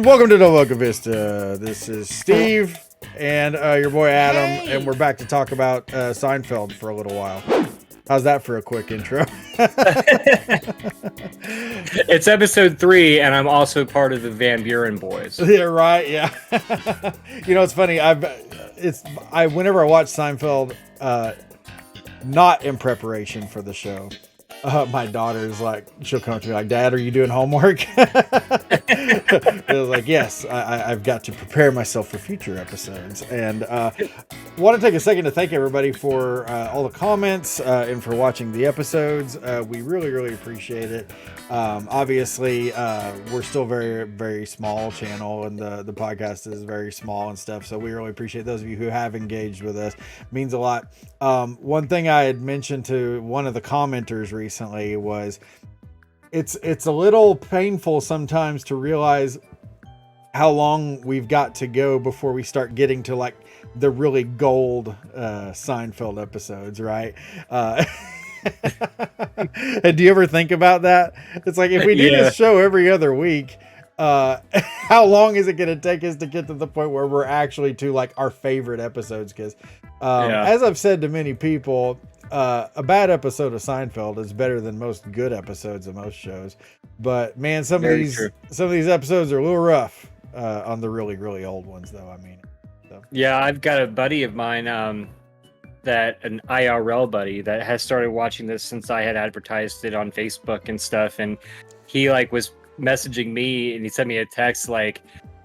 and welcome to the Boca Vista. This is Steve and your boy Adam, and we're back to talk about Seinfeld for a little while. How's that for a quick intro? It's episode 3, and I'm also part of the Van Buren boys. Yeah, right. Yeah. You know, it's funny. Whenever I watch Seinfeld, not in preparation for the show, my daughter's like, she'll come up to me like, "Dad, are you doing homework?" I was like, "Yes, I've got to prepare myself for future episodes." And want to take a second to thank everybody for all the comments and for watching the episodes. We really, really appreciate it. Obviously, we're still very, very small channel, and the podcast is very small and stuff. So we really appreciate those of you who have engaged with us. It means a lot. One thing I had mentioned to one of the commenters recently was it's a little painful sometimes to realize how long we've got to go before we start getting to like the really gold Seinfeld episodes, right? And do you ever think about that? It's like, if we do this show every other week, how long is it going to take us to get to the point where we're actually to like our favorite episodes? Because as I've said to many people, a bad episode of Seinfeld is better than most good episodes of most shows. But man, some of these episodes are a little rough on the really, really old ones, though. I mean, so. Yeah, I've got a buddy of mine, an IRL buddy that has started watching this since I had advertised it on Facebook and stuff, and he like was messaging me, and he sent me a text like,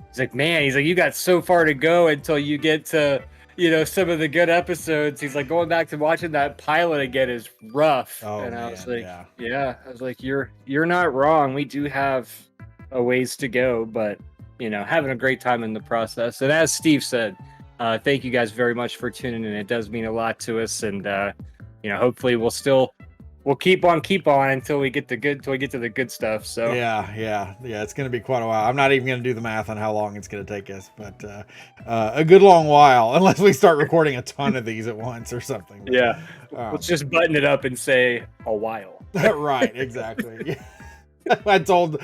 he's like, "Man," he's like, "you got so far to go until you get to, you know, some of the good episodes." He's like, "Going back to watching that pilot again is rough." I was like, yeah, I was like, you're not wrong. We do have a ways to go, but you know, having a great time in the process. And as Steve said, thank you guys very much for tuning in. It does mean a lot to us, and you know, hopefully we'll keep on until we get to the good stuff. So yeah, it's going to be quite a while. I'm not even going to do the math on how long it's going to take us, but a good long while, unless we start recording a ton of these at once or something. Yeah, let's just button it up and say a while. Right, exactly. I told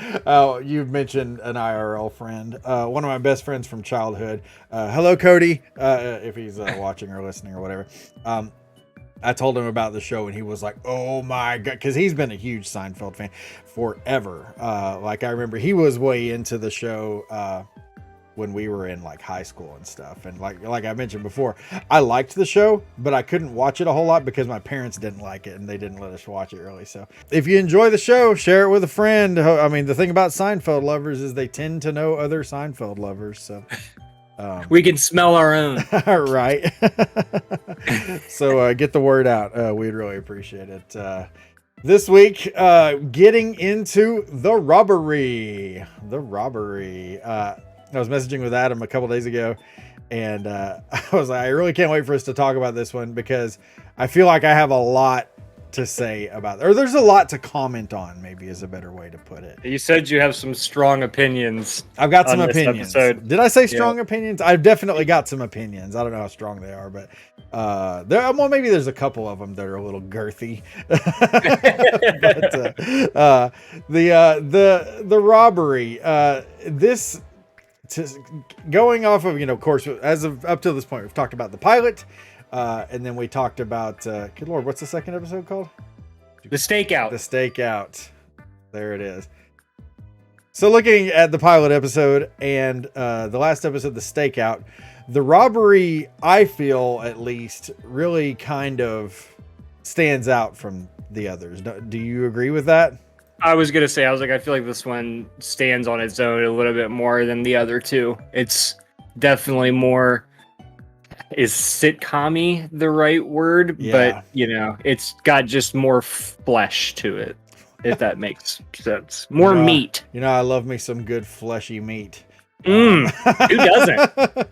you mentioned an IRL friend, one of my best friends from childhood. Hello, Cody, if he's watching or listening or whatever. I told him about the show, and he was like, "Oh my God," because he's been a huge Seinfeld fan forever. Like, I remember he was way into the show when we were in like high school and stuff. And like I mentioned before, I liked the show, but I couldn't watch it a whole lot because my parents didn't like it and they didn't let us watch it really. So if you enjoy the show, share it with a friend. I mean, the thing about Seinfeld lovers is they tend to know other Seinfeld lovers. So we can smell our own. Right. So get the word out. We'd really appreciate it. This week, getting into the robbery. I was messaging with Adam a couple days ago, and I was like, I really can't wait for us to talk about this one because I feel like I have a lot to say about it, or there's a lot to comment on, maybe is a better way to put it. You said you have some strong opinions. I've got some opinions. Did I say strong opinions? I've definitely got some opinions. I don't know how strong they are, but maybe there's a couple of them that are a little girthy. But the robbery, this. Going off of, of course, as of up to this point, we've talked about the pilot, and then we talked about, good Lord, what's the second episode called? The Stakeout. The Stakeout. There it is. So looking at the pilot episode and the last episode, the Stakeout, the robbery, I feel at least, really kind of stands out from the others. Do you agree with that? I was going to say, I feel like this one stands on its own a little bit more than the other two. It's definitely more, is sitcom-y the right word? Yeah. But, you know, it's got just more flesh to it, if that makes sense. More meat. You know, I love me some good fleshy meat. Who doesn't?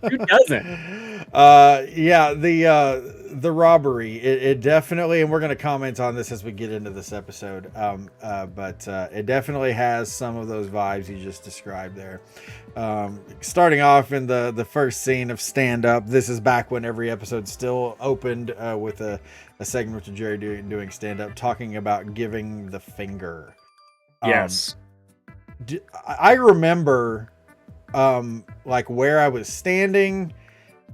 Who doesn't? Yeah, the robbery, it definitely, and we're going to comment on this as we get into this episode, but it definitely has some of those vibes you just described there. Starting off in the first scene of stand up. This is back when every episode still opened with a segment with Jerry doing stand up, talking about giving the finger. Yes. I remember like where I was standing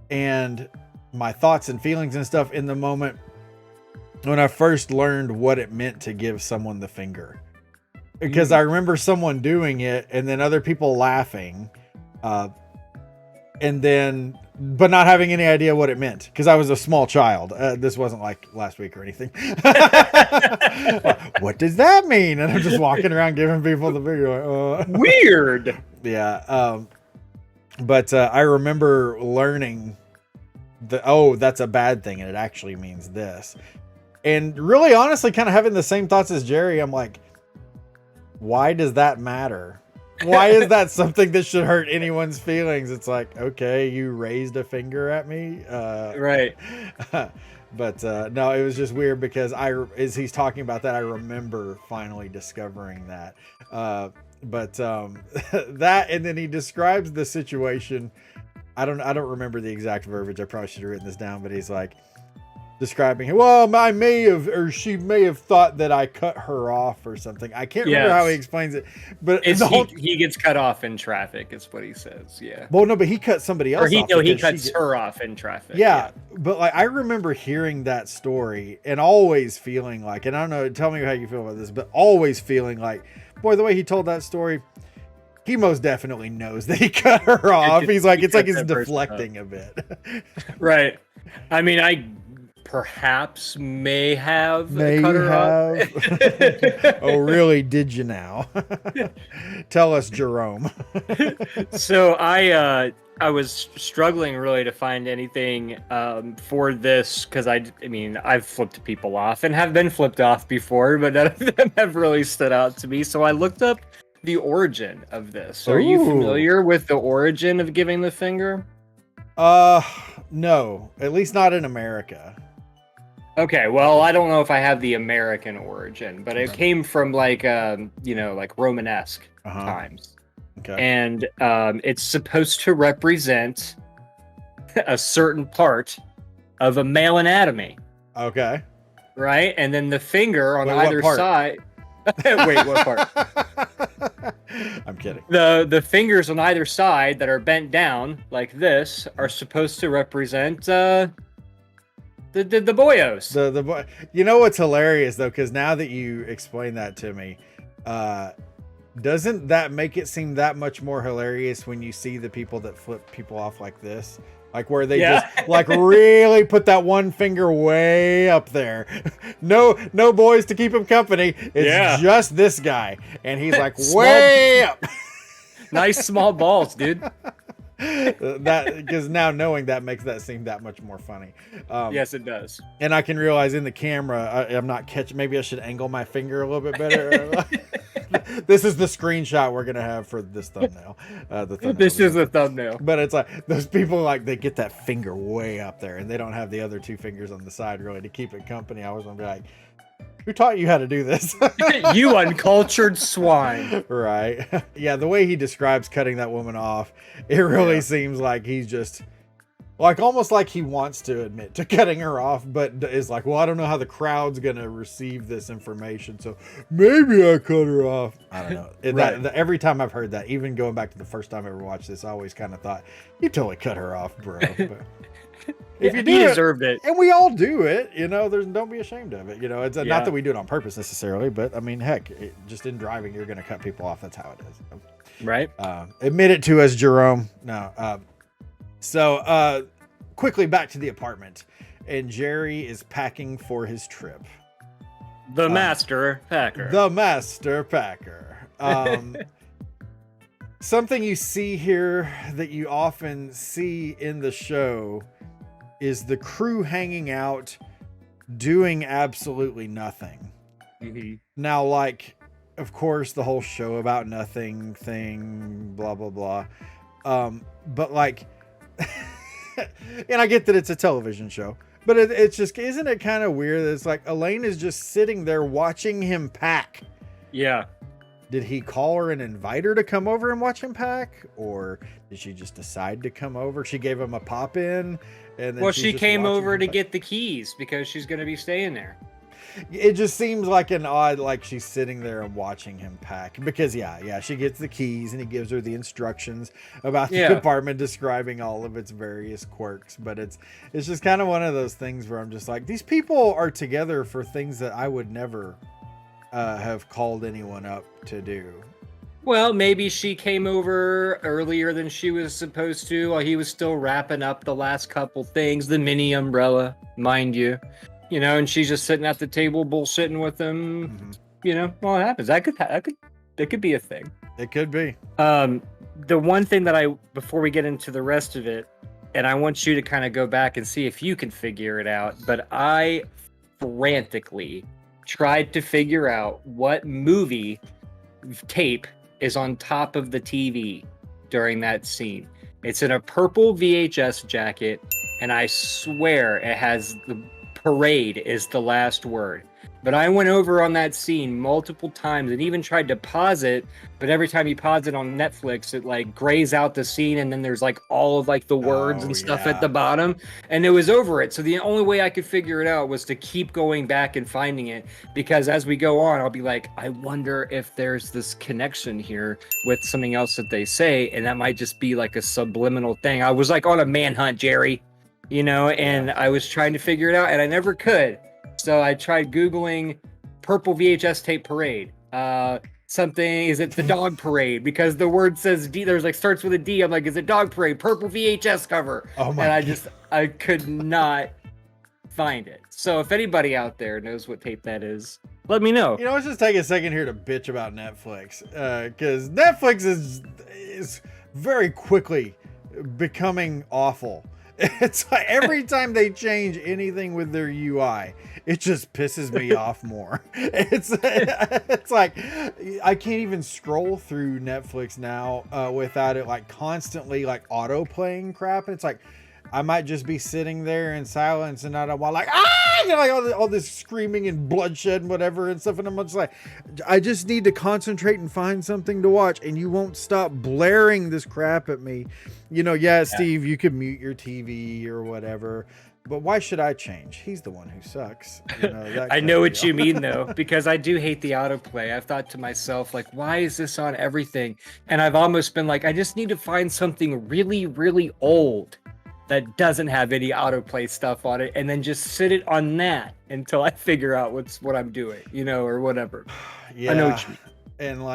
and my thoughts and feelings and stuff in the moment when I first learned what it meant to give someone the finger. Because I remember someone doing it and then other people laughing, and then, but not having any idea what it meant because I was a small child. This wasn't like last week or anything. What does that mean? And I'm just walking around giving people the finger. Like, Weird. Yeah. But I remember learning that's a bad thing. And it actually means this. And really, honestly, kind of having the same thoughts as Jerry. I'm like, why does that matter? Why is that something that should hurt anyone's feelings? It's like, okay, you raised a finger at me. Right. But no, it was just weird because as he's talking about that, I remember finally discovering that. That, and then he describes the situation. I don't remember the exact verbiage. I probably should have written this down, but he's like describing him. Well, she may have thought that I cut her off or something. I can't remember how he explains it, but he gets cut off in traffic. Is what he says. Yeah. Well, no, but he cut somebody else off. He cuts her off in traffic. Yeah, but like I remember hearing that story and always feeling like, and I don't know, tell me how you feel about this, but always feeling like, boy, the way he told that story, he most definitely knows that he cut her off. He's like, it's like he's deflecting a bit. Right. I mean, I perhaps may have cut her off. Oh, really? Did you now? Tell us, Jerome. So I was struggling really to find anything for this because I mean, I've flipped people off and have been flipped off before, but none of them have really stood out to me. So I looked up the origin of this. Are you familiar with the origin of giving the finger? No, at least not in America. Okay, well, I don't know if I have the American origin, but it came from like like Romanesque times. Okay. And it's supposed to represent a certain part of a male anatomy. Okay. Right? And then the finger on either side. Wait, what part? I'm kidding. The fingers on either side that are bent down like this are supposed to represent the boyos. The boy. You know what's hilarious though, because now that you explain that to me, doesn't that make it seem that much more hilarious when you see the people that flip people off like this? Like where they just like really put that one finger way up there. No boys to keep him company. It's just this guy. And he's like way up. Nice small balls, dude. That because now knowing that makes that seem that much more funny. Yes, it does. And I can realize in the camera, I'm not catching. Maybe I should angle my finger a little bit better. This is the screenshot we're gonna have for this thumbnail. This is the thumbnail. But it's like those people like they get that finger way up there, and they don't have the other two fingers on the side really to keep it company. I was gonna be like, who taught you how to do this? You uncultured swine. Right. Yeah, the way he describes cutting that woman off, it really seems like he's just like almost like he wants to admit to cutting her off, but is like, well, I don't know how the crowd's gonna receive this information, so maybe I cut her off. I don't know. Right. Every time I've heard that, even going back to the first time I ever watched this, I always kind of thought, you totally cut her off, bro. But if you do, he deserved it, and we all do it, don't be ashamed of it. It's not that we do it on purpose necessarily, but I mean, heck, just in driving, you're gonna cut people off. That's how it is. Right. Admit it to us, Jerome. No. So quickly back to the apartment, and Jerry is packing for his trip. The master packer. The master packer. Something you see here that you often see in the show is the crew hanging out, doing absolutely nothing. Mm-hmm. Now, like, of course, the whole show about nothing thing, blah, blah, blah. But like, and I get that it's a television show, but it's just, isn't it kind of weird that it's like Elaine is just sitting there watching him pack? Yeah. Did he call her and invite her to come over and watch him pack? Or did she just decide to come over? She gave him a pop in. And then she came over to get the keys because she's going to be staying there. It just seems like an odd, like she's sitting there and watching him pack because she gets the keys and he gives her the instructions about the compartment describing all of its various quirks. But it's just kind of one of those things where I'm just like, these people are together for things that I would never have called anyone up to do. Well, maybe she came over earlier than she was supposed to while he was still wrapping up the last couple things, the mini umbrella, mind you. You know, and she's just sitting at the table bullshitting with him. Mm-hmm. You know, well, it happens. That could be a thing. It could be. The one thing that before we get into the rest of it, and I want you to kind of go back and see if you can figure it out, but I frantically tried to figure out what movie tape is on top of the TV during that scene. It's in a purple VHS jacket, and I swear it has the parade is the last word. But I went over on that scene multiple times and even tried to pause it, but every time you pause it on Netflix, it like grays out the scene and then there's like all of like the words and stuff at the bottom, and it was over it. So the only way I could figure it out was to keep going back and finding it, because as we go on, I'll be like, I wonder if there's this connection here with something else that they say, and that might just be like a subliminal thing. I was like on a manhunt, Jerry, you know, and I was trying to figure it out and I never could. So I tried Googling purple VHS tape parade. Something, is it the dog parade? Because the word says D, there's like starts with a D. I'm like, is it dog parade? Purple VHS cover. Oh my God. I could not find it. So if anybody out there knows what tape that is, let me know. You know, let's just take a second here to bitch about Netflix. Because Netflix is very quickly becoming awful. It's like every time they change anything with their UI, it just pisses me off more. It's like I can't even scroll through Netflix now without it like constantly like auto playing crap. And it's like I might just be sitting there in silence and not while like you know, like all this screaming and bloodshed and whatever and stuff, and I'm just like, I just need to concentrate and find something to watch, and you won't stop blaring this crap at me. You know, Steve, you could mute your TV or whatever, but why should I change? He's the one who sucks. You know, I know what you mean though, because I do hate the autoplay. I've thought to myself, like, why is this on everything? And I've almost been like, I just need to find something really, really old that doesn't have any autoplay stuff on it, and then just sit it on that until I figure out what I'm doing, you know, or whatever. Yeah. I know what you mean. And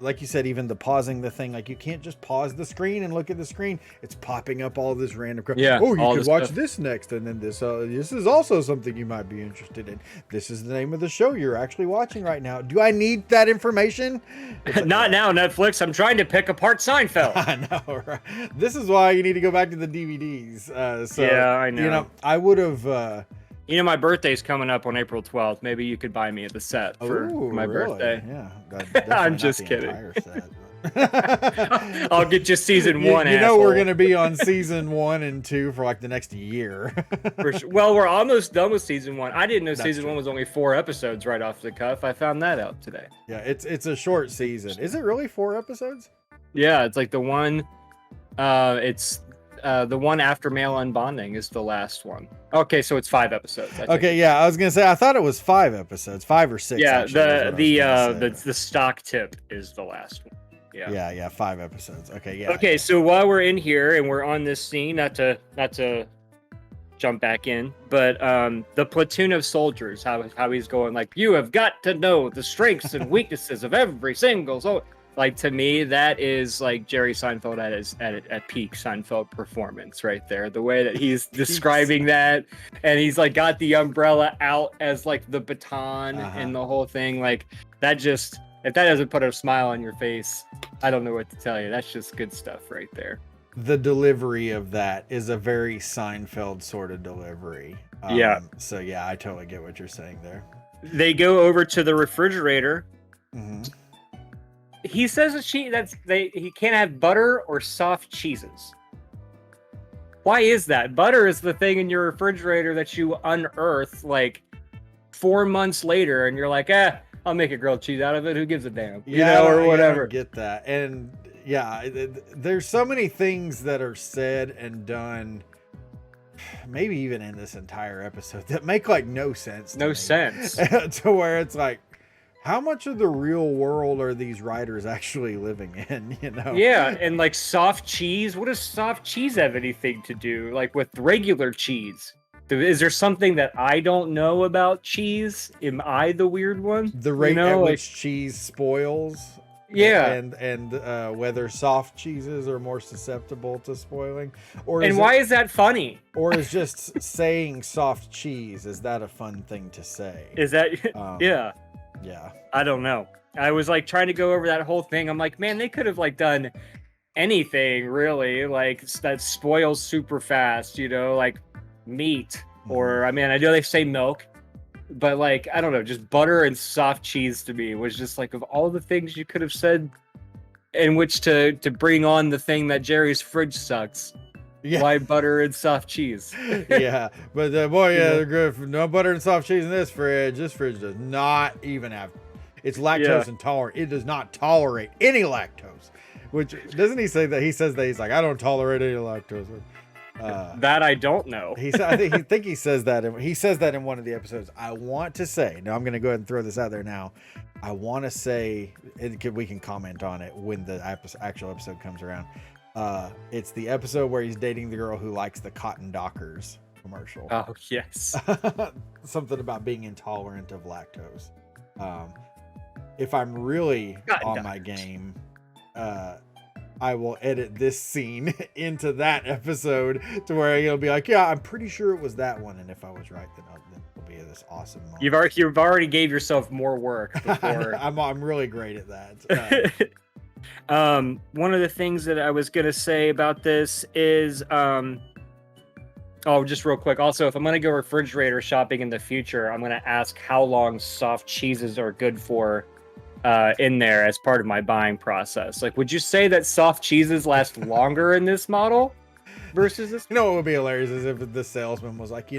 like you said, even the pausing the thing, like you can't just pause the screen and look at the screen. It's popping up all this random crap. Yeah. Oh, you could watch this next, and then this is also something you might be interested in. This is the name of the show you're actually watching right now. Do I need that information? Like, not now, Netflix. I'm trying to pick apart Seinfeld. I know, right? This is why you need to go back to the DVDs. So yeah, I know. You know, I would have. You know, my birthday's coming up on April 12th. Maybe you could buy me the set for my birthday. Yeah. I'm just kidding. I'll get you season 1. You know, we're going to be on season 1 and 2 for like the next year. For sure. Well, we're almost done with season 1. I didn't know season 1 was only 4 episodes right off the cuff. I found that out today. Yeah, it's a short season. Is it really 4 episodes? Yeah, it's like the one. The one after male unbonding is the last one. Okay, so it's 5 episodes. Okay, yeah, I was gonna say I thought it was 5 episodes, 5 or 6. Yeah, the stock tip is the last one. Yeah, 5 episodes. Okay, yeah. Okay, so while we're in here and we're on this scene, not to jump back in, but the platoon of soldiers, how he's going like, you have got to know the strengths and weaknesses of every single soldier. Like, to me, that is like Jerry Seinfeld at peak Seinfeld performance right there. The way that he's describing that, and he's like got the umbrella out as like the baton and the whole thing. Like, that just, if that doesn't put a smile on your face, I don't know what to tell you. That's just good stuff right there. The delivery of that is a very Seinfeld sort of delivery. So yeah, I totally get what you're saying there. They go over to the refrigerator. Mm-hmm. He says he can't have butter or soft cheeses. Why is that? Butter is the thing in your refrigerator that you unearth like 4 months later, and you're like, I'll make a grilled cheese out of it. Who gives a damn? You know, or whatever. I get that. And yeah, there's so many things that are said and done maybe even in this entire episode that make like no sense. No sense. To where it's like, how much of the real world are these writers actually living in? You know? Yeah, and like soft cheese. What does soft cheese have anything to do like with regular cheese? Is there something that I don't know about cheese? Am I the weird one? The rate at which cheese spoils. Yeah, and whether soft cheeses are more susceptible to spoiling, why is that funny? Or is just saying soft cheese, is that a fun thing to say? Is that yeah? Yeah, I don't know. I was like trying to go over that whole thing. I'm like, man, they could have like done anything really, like that spoils super fast, you know, like meat, or I mean, I know they say milk, but like, I don't know, just butter and soft cheese to me was just like, of all the things you could have said in which to bring on the thing that Jerry's fridge sucks. Yeah. Why butter and soft cheese? Yeah, but boy, yeah, no butter and soft cheese in this fridge. This fridge does not even have, it's lactose intolerant. It does not tolerate any lactose. Which, doesn't he say that? He says that he's like, I don't tolerate any lactose. That I don't know. I think he says that. He says that in one of the episodes. I want to say, now I'm going to go ahead and throw this out there now. I want to say, we can comment on it when the actual episode comes around. It's the episode where he's dating the girl who likes the Cotton Dockers commercial. Oh, yes. Something about being intolerant of lactose. If I'm really on my game, I will edit this scene into that episode to where he'll be like, yeah, I'm pretty sure it was that one. And if I was right, then it'll be this awesome moment. You've already gave yourself more work before. I'm really great at that. One of the things that I was going to say about this is, just real quick. Also, if I'm going to go refrigerator shopping in the future, I'm going to ask how long soft cheeses are good for in there as part of my buying process. Like, would you say that soft cheeses last longer in this model versus this? You know what would be hilarious is if the salesman was like,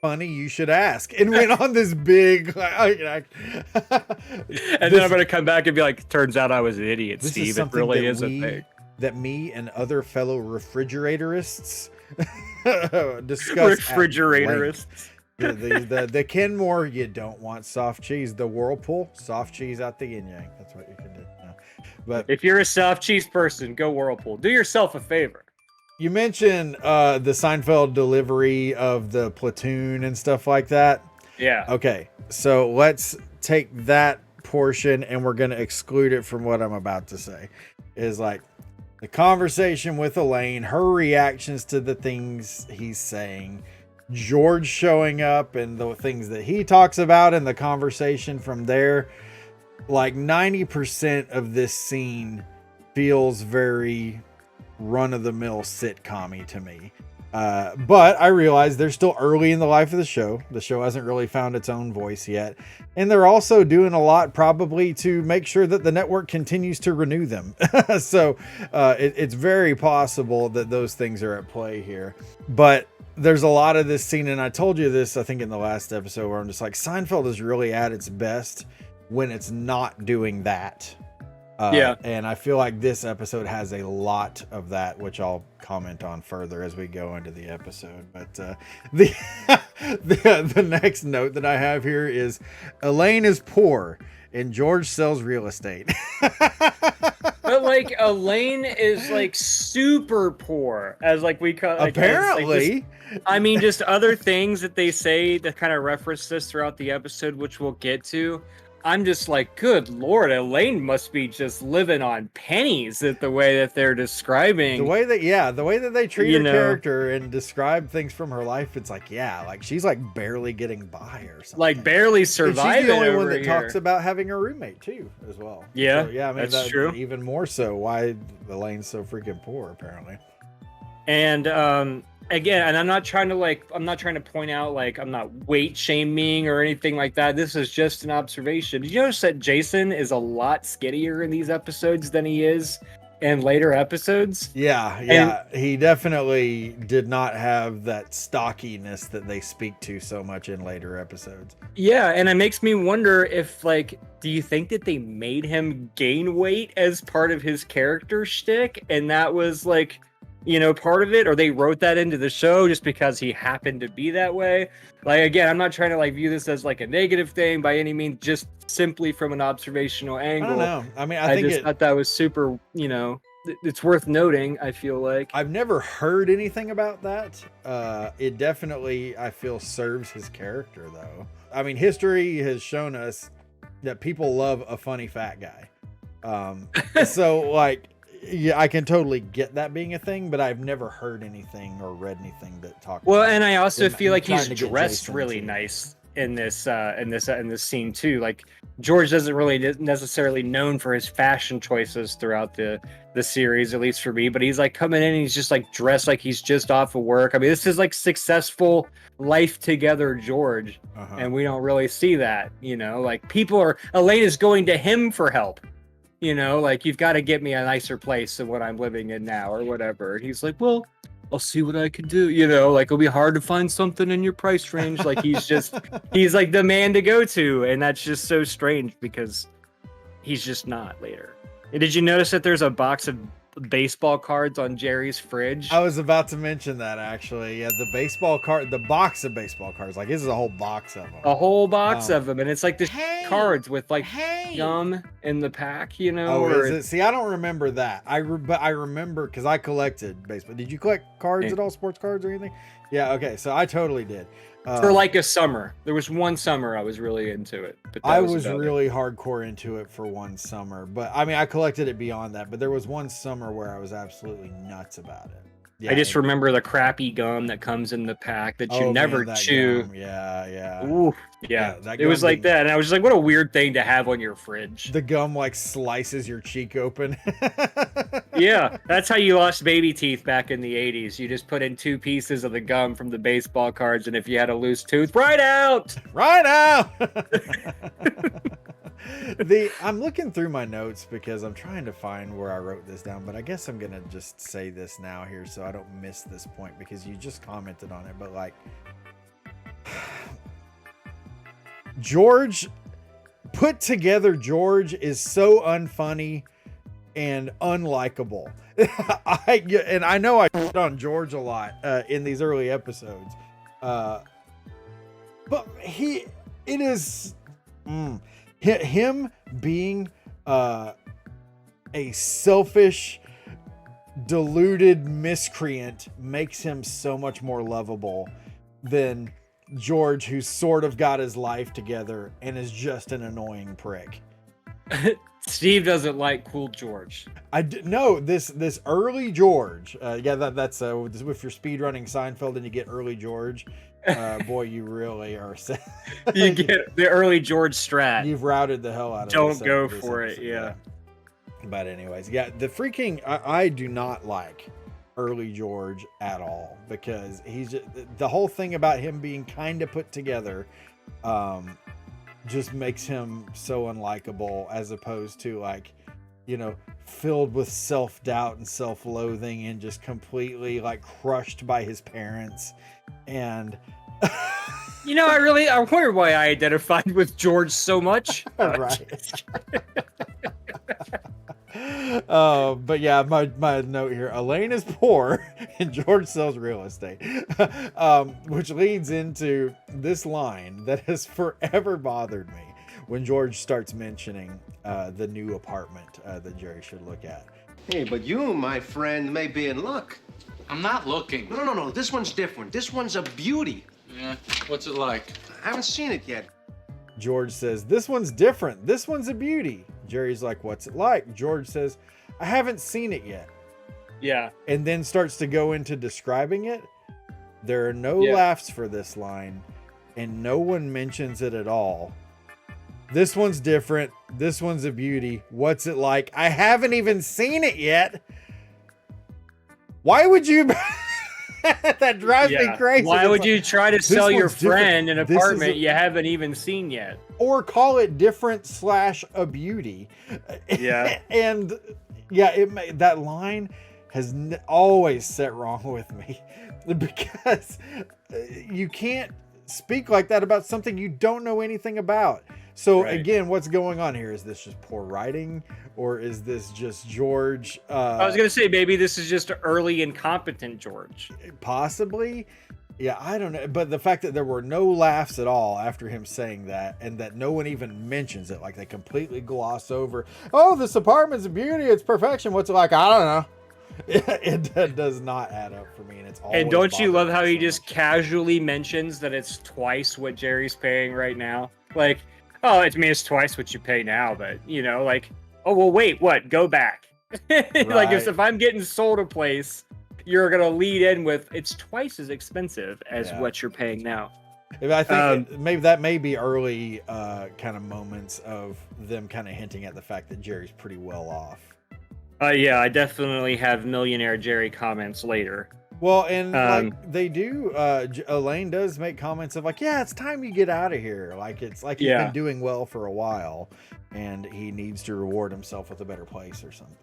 funny, you should ask, and went on this big and then I'm gonna come back and be like, turns out I was an idiot, Steve. It really is a thing that me and other fellow refrigeratorists discuss. Refrigeratorists. The Kenmore, you don't want soft cheese. The Whirlpool, soft cheese out the yin yang. That's what you can do. But if you're a soft cheese person, go Whirlpool. Do yourself a favor. You mentioned the Seinfeld delivery of the platoon and stuff like that. Yeah. Okay, so let's take that portion and we're going to exclude it from what I'm about to say. Is like the conversation with Elaine, her reactions to the things he's saying, George showing up and the things that he talks about and the conversation from there. Like 90% of this scene feels very run-of-the-mill sitcom-y to me. But I realize they're still early in the life of the show. The show hasn't really found its own voice yet. And they're also doing a lot probably to make sure that the network continues to renew them. So it's very possible that those things are at play here. But there's a lot of this scene, and I told you this, I think in the last episode, where I'm just like, Seinfeld is really at its best when it's not doing that. And I feel like this episode has a lot of that, which I'll comment on further as we go into the episode. But the next note that I have here is Elaine is poor and George sells real estate. But like Elaine is like super poor, as like we call like, apparently. Just other things that they say that kind of reference this throughout the episode, which we'll get to. I'm just like, good Lord, Elaine must be just living on pennies at the way that they're describing. The way that they treat her character and describe things from her life, it's like, like she's like barely getting by or something. Like barely surviving. And she's the only one that talks about having a roommate too, as well. Yeah, so, that's true. Even more so why Elaine's so freaking poor, apparently. And again, and I'm not trying to point out like I'm not weight shaming or anything like that. This is just an observation. Did you notice that Jason is a lot skinnier in these episodes than he is in later episodes? Yeah. He definitely did not have that stockiness that they speak to so much in later episodes. Yeah, and it makes me wonder if like, do you think that they made him gain weight as part of his character shtick? And that was like part of it, or they wrote that into the show just because he happened to be that way. Like, again, I'm not trying to like view this as like a negative thing by any means, just simply from an observational angle. I don't know. I mean, I just thought that was super, it's worth noting, I feel like. I've never heard anything about that. It definitely, I feel, serves his character, though. I mean, history has shown us that people love a funny fat guy. So, like, yeah, I can totally get that being a thing, but I've never heard anything or read anything that talks. Well, and I also feel like he's dressed really nice in this scene too. Like, George doesn't really necessarily known for his fashion choices throughout the series, at least for me, but he's like coming in and he's just like dressed like he's just off of work. I mean, this is like successful life together George, and we don't really see that, like Elaine is going to him for help, like, you've got to get me a nicer place than what I'm living in now or whatever. And he's like, well, I'll see what I can do, like, it'll be hard to find something in your price range. Like, he's like the man to go to. And that's just so strange because he's just not later. And did you notice that there's a box of baseball cards on Jerry's fridge? I was about to mention that, actually. Yeah, the box of baseball cards. Like, this is a whole box of them. A whole box of them. And it's like the cards with like gum in the pack, Oh, is it? See, I don't remember that. But I remember because I collected baseball. Did you collect cards at all? Sports cards or anything? Yeah, okay. So I totally did. For like a summer. There was one summer I was really into it. But I was really hardcore into it for one summer. But I mean, I collected it beyond that. But there was one summer where I was absolutely nuts about it. Yeah, I just remember the crappy gum that comes in the pack that you never chew. Gum. Yeah. Ooh, yeah. It was like that. And I was just like, what a weird thing to have on your fridge. The gum like slices your cheek open. Yeah, that's how you lost baby teeth back in the 80s. You just put in 2 pieces of the gum from the baseball cards, and if you had a loose tooth, right out! Right out! I'm looking through my notes because I'm trying to find where I wrote this down, but I guess I'm gonna just say this now here so I don't miss this point because you just commented on it. But like, George put together, George is so unfunny and unlikable. I know I shit on George a lot in these early episodes, but him being a selfish, deluded miscreant makes him so much more lovable than George, who's sort of got his life together and is just an annoying prick. Steve doesn't like cool George. No, this early George. That's if you're speedrunning Seinfeld and you get early George. Boy, you really are. You get the early George strat. You've routed the hell out of it. Don't go for it, yeah. But anyways, yeah, the freaking I do not like early George at all because he's just, the whole thing about him being kind of put together, just makes him so unlikable as opposed to like, filled with self-doubt and self-loathing and just completely like crushed by his parents. And I wonder why I identified with George so much. Right. But yeah, my note here, Elaine is poor and George sells real estate, which leads into this line that has forever bothered me when George starts mentioning the new apartment that Jerry should look at. Hey, but you, my friend, may be in luck. I'm not looking. No. This one's different. This one's a beauty. Yeah, what's it like? I haven't seen it yet. George says, this one's different. This one's a beauty. Jerry's like, what's it like? George says, I haven't seen it yet. Yeah. And then starts to go into describing it. There are no laughs for this line, and no one mentions it at all. This one's different. This one's a beauty. What's it like? I haven't even seen it yet. Why would you... That drives me crazy. Why would you try to sell your friend an apartment you haven't even seen yet? Or call it different / a beauty. Yeah. And yeah, that line has always set wrong with me because you can't speak like that about something you don't know anything about. So again, what's going on here? Is this just poor writing, or is this just George? I was gonna say maybe this is just early incompetent George. Possibly. Yeah, I don't know. But the fact that there were no laughs at all after him saying that, and that no one even mentions it, like they completely gloss over, oh, this apartment's a beauty, it's perfection. What's it like? I don't know. It does not add up for me, and it's always. And don't you love bothered how me he so just much. casually mentions that it's twice what Jerry's paying right now? Like, oh, it's twice what you pay now, but like, oh well, wait, what? Go back. Like Right. if I'm getting sold a place, you're gonna lead in with it's twice as expensive as Yeah. what you're paying now. I think maybe that may be early kind of moments of them kind of hinting at the fact that Jerry's pretty well off. Yeah, I definitely have millionaire Jerry comments later. Well, and like they do, Elaine does make comments of like, yeah, it's time you get out of here. Like it's like he's been doing well for a while, and he needs to reward himself with a better place or something.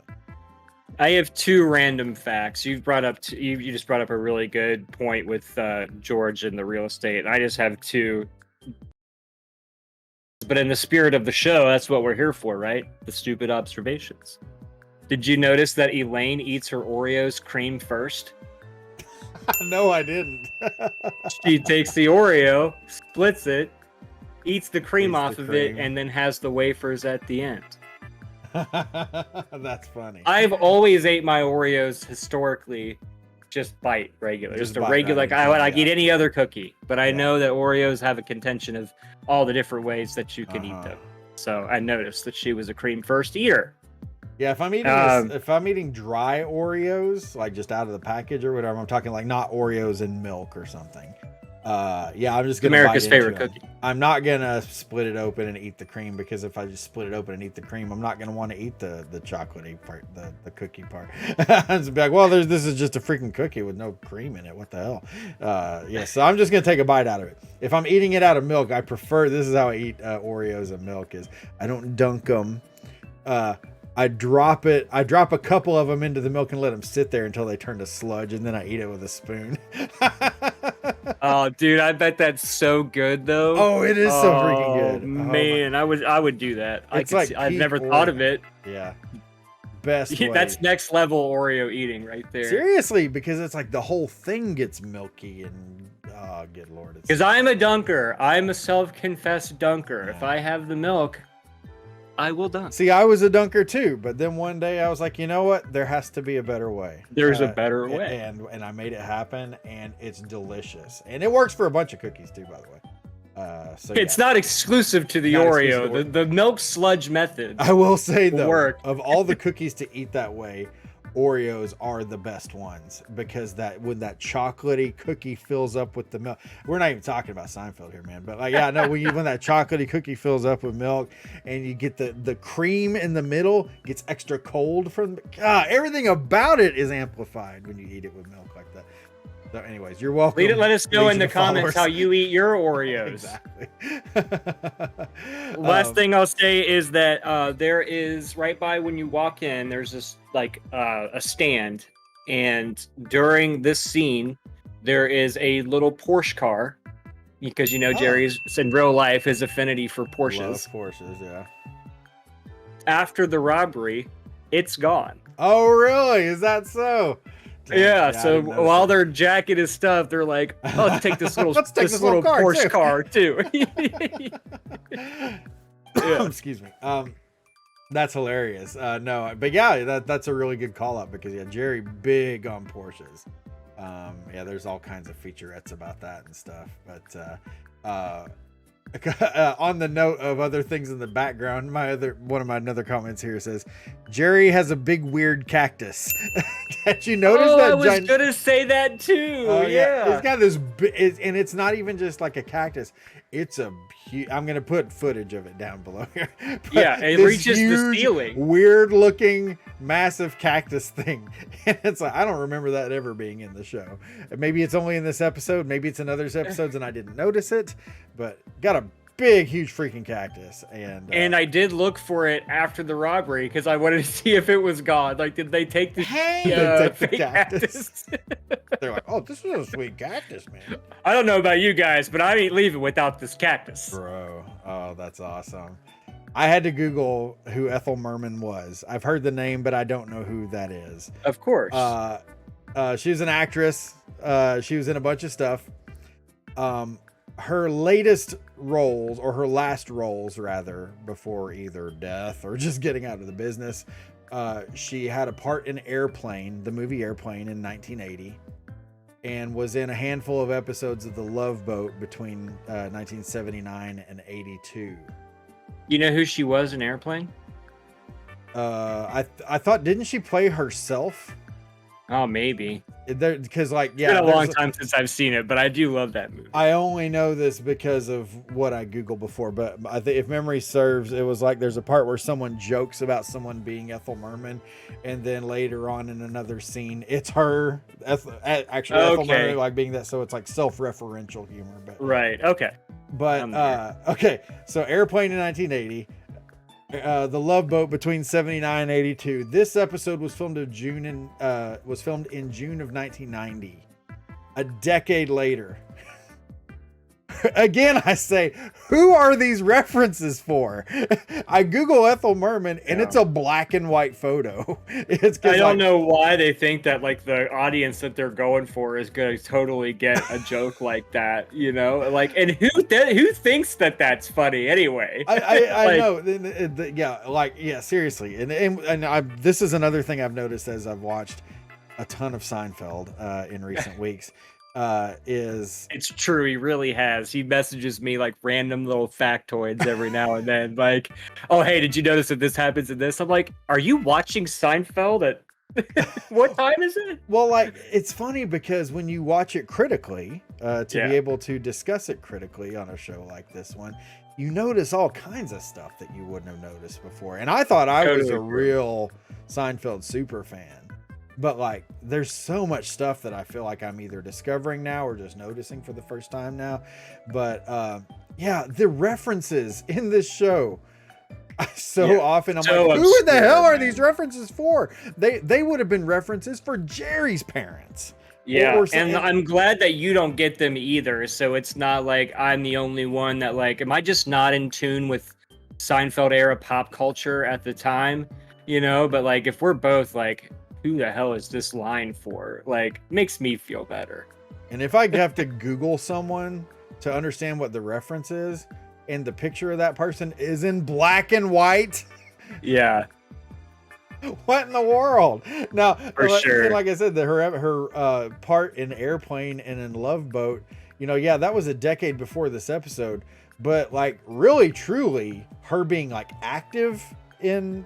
I have two random facts. You just brought up a really good point with George and the real estate. I just have two. But in the spirit of the show, that's what we're here for, right? The stupid observations. Did you notice that Elaine eats her Oreos cream first? No, I didn't. She takes the Oreo, splits it, eats the cream Eats the off of it, cream. and then has the wafers at the end. That's funny. I've always ate my Oreos historically just bite regular. Just a bite regular, right like I into would it, like eat any other cookie. But I Yeah. know that Oreos have a contention of all the different ways that you can eat Uh-huh. them. So I noticed that she was a cream first eater. Yeah, if I'm eating if I'm eating dry Oreos, like just out of the package or whatever, I'm talking like not Oreos in milk or something. Yeah, I'm just gonna America's bite into favorite them. cookie. I'm not gonna split it open and eat the cream, because if I just split it open and eat the cream, I'm not gonna want to eat the chocolatey part, the cookie part. I'm just be like, well, this is just a freaking cookie with no cream in it. What the hell? Yeah, so I'm just gonna take a bite out of it. If I'm eating it out of milk, I prefer, this is how I eat Oreos and milk, is I don't dunk them. I drop a couple of them into the milk and let them sit there until they turn to sludge, and then I eat it with a spoon. Oh, dude, I bet that's so good though. Oh, it is so freaking good. Oh, Man, I would do that. It's like I've peak never thought of Oreo. it. Yeah. Best way. That's next level Oreo eating right there. Seriously, because it's like the whole thing gets milky and oh, good lord. Because I'm a dunker. I'm a self-confessed dunker. Yeah. If I have the milk, I will dunk. See, I was a dunker too, but then one day I was like, you know what? There has to be a better way. There's a better way. And I made it happen, and it's delicious. And it works for a bunch of cookies too, by the way. So It's yeah. not exclusive to the Not Oreo. exclusive The milk sludge method. I will say though, work. of all the cookies to eat that way, Oreos are the best ones, because that when that chocolatey cookie fills up with the milk, we're not even talking about Seinfeld here, man. But like, yeah, no, when that chocolatey cookie fills up with milk, and you get the cream in the middle gets extra cold from everything about it is amplified when you eat it with milk like that. So, anyways, you're welcome. Let us know in Legion the of comments how followers. you eat your Oreos. Exactly. Last thing I'll say is that there is right by when you walk in, there's this like a stand, and during this scene, there is a little Porsche car, because Jerry's in real life his affinity for Porsches. Love Porsches, yeah. After the robbery, it's gone. Oh, really? Is that so? Damn, Yeah, I so didn't notice while that. they're jacking his stuff, they're like, "Oh, let's take this little, Let's take this little car, Porsche too." car too." Yeah. Excuse me. That's hilarious. No, but yeah, that's a really good call out, because yeah, Jerry big on Porsches. Yeah, there's all kinds of featurettes about that and stuff. But on the note of other things in the background, one of my other comments here says Jerry has a big weird cactus. Did you notice that? I was gonna say that too. Oh, yeah. He's got this, and it's not even just like a cactus. It's a huge. I'm gonna put footage of it down below here. But Yeah, it this reaches the huge, ceiling. Weird looking, massive cactus thing. And it's like, I don't remember that ever being in the show. Maybe it's only in this episode. Maybe it's in other episodes and I didn't notice it. But got a big, huge freaking cactus. And I did look for it after the robbery because I wanted to see if it was gone. Like, did they take the They take the fake cactus. They're like, oh, this is a sweet cactus, man. I don't know about you guys, but I ain't leaving without this cactus. Bro, oh, that's awesome. I had to Google who Ethel Merman was. I've heard the name, but I don't know who that is. Of course. She was an actress. She was in a bunch of stuff. Her latest roles, or her last roles rather, before either death or just getting out of the business, she had a part in Airplane, the movie Airplane, in 1980, and was in a handful of episodes of The Love Boat between 1979 and 82. You know who she was in Airplane? I thought, didn't she play herself? Oh, maybe. Because like, It's been a long time since I've seen it, but I do love that movie. I only know this because of what I Googled before, but I think if memory serves, it was like there's a part where someone jokes about someone being Ethel Merman, and then later on in another scene, it's her, Ethel Merman, like being that. So it's like self-referential humor. But right. Okay. But okay, so Airplane in 1980. The Love Boat between 79 and 82. This episode was filmed in June of 1990. A decade later. Again, I say, who are these references for? I Google Ethel Merman and it's a black and white photo. I don't know why they think that like the audience that they're going for is going to totally get a joke like that, you know? Like, and who thinks that that's funny anyway? I know. Yeah, seriously. And this is another thing I've noticed as I've watched a ton of Seinfeld in recent weeks. It's true, he really has. He messages me like random little factoids every now and then, like, oh hey, did you notice that this happens in this? I'm like, are you watching Seinfeld at what time is it? Well, like, it's funny because when you watch it critically, to be able to discuss it critically on a show like this one, you notice all kinds of stuff that you wouldn't have noticed before. And I thought I was a real Seinfeld super fan. But like, there's so much stuff that I feel like I'm either discovering now or just noticing for the first time now. But the references in this show so often, I'm like, who the hell are these references for? They would have been references for Jerry's parents. Yeah, and I'm glad that you don't get them either. So it's not like I'm the only one that like, am I just not in tune with Seinfeld era pop culture at the time? You know, but like if we're both like, who the hell is this line for? Like, makes me feel better. And if I have to Google someone to understand what the reference is, and the picture of that person is in black and white, yeah, what in the world? Now, for sure. Like I said, her part in Airplane and in Love Boat, you know, that was a decade before this episode. But like, really, truly, her being like active in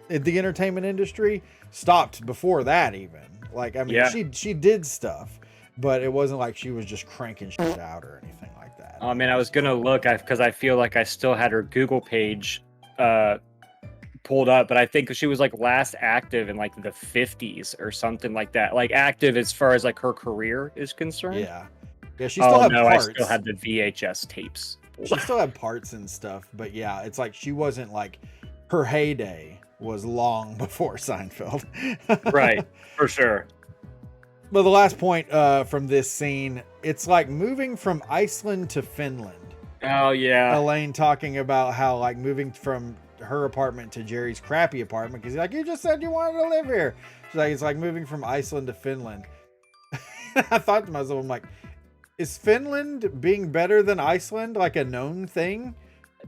the entertainment industry stopped before that even. Like, I mean, she did stuff, but it wasn't like she was just cranking shit out or anything like that. Oh man, I was gonna look because I feel like I still had her Google page pulled up, but I think she was like last active in like the 50s or something like that. Like active as far as like her career is concerned. Yeah, she still had parts. I still had the VHS tapes. She still had parts and stuff, but yeah, it's like she wasn't like, her heyday was long before Seinfeld. Right, for sure. But the last point from this scene, it's like moving from Iceland to Finland. Oh, yeah. Elaine talking about how like moving from her apartment to Jerry's crappy apartment, because he's like, you just said you wanted to live here. She's like, it's like moving from Iceland to Finland. I thought to myself, I'm like, is Finland being better than Iceland like a known thing?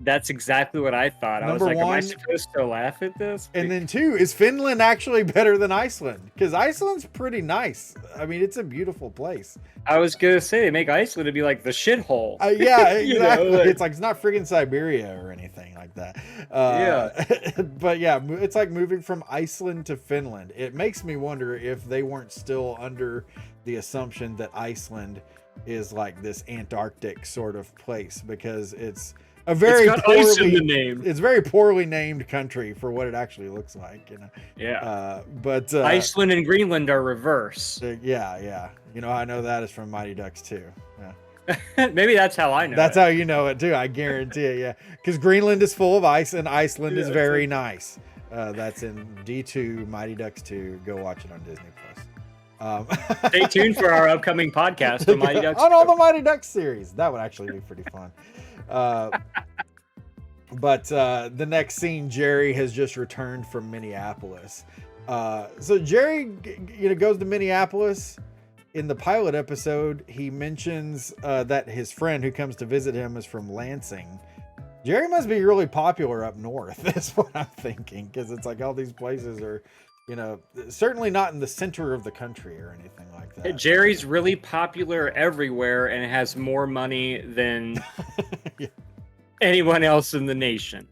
That's exactly what I thought. I was like, am I supposed to laugh at this? And then two, is Finland actually better than Iceland? Because Iceland's pretty nice. I mean, it's a beautiful place. I was going to say, they make Iceland to be like the shithole. Yeah, exactly. It's like, it's not friggin' Siberia or anything like that. But yeah, it's like moving from Iceland to Finland. It makes me wonder if they weren't still under the assumption that Iceland is like this Antarctic sort of place, because it's a very poorly named country for what it actually looks like, you know. Yeah. But Iceland and Greenland are reverse. Yeah. You know, I know that is from Mighty Ducks 2. Yeah. Maybe that's how I know. That's how you know it too. I guarantee it. Yeah, because Greenland is full of ice and Iceland is very nice. That's in D2 Mighty Ducks 2. Go watch it on Disney Plus. Stay tuned for our upcoming podcast on Mighty Ducks on all the Mighty Ducks series. That would actually be pretty fun. But the next scene, Jerry has just returned from Minneapolis. So Jerry, goes to Minneapolis. In the pilot episode, he mentions that his friend who comes to visit him is from Lansing. Jerry must be really popular up north. That's what I'm thinking, because it's like all these places are, certainly not in the center of the country or anything like that. Jerry's really popular everywhere and has more money than Yeah. anyone else in the nation.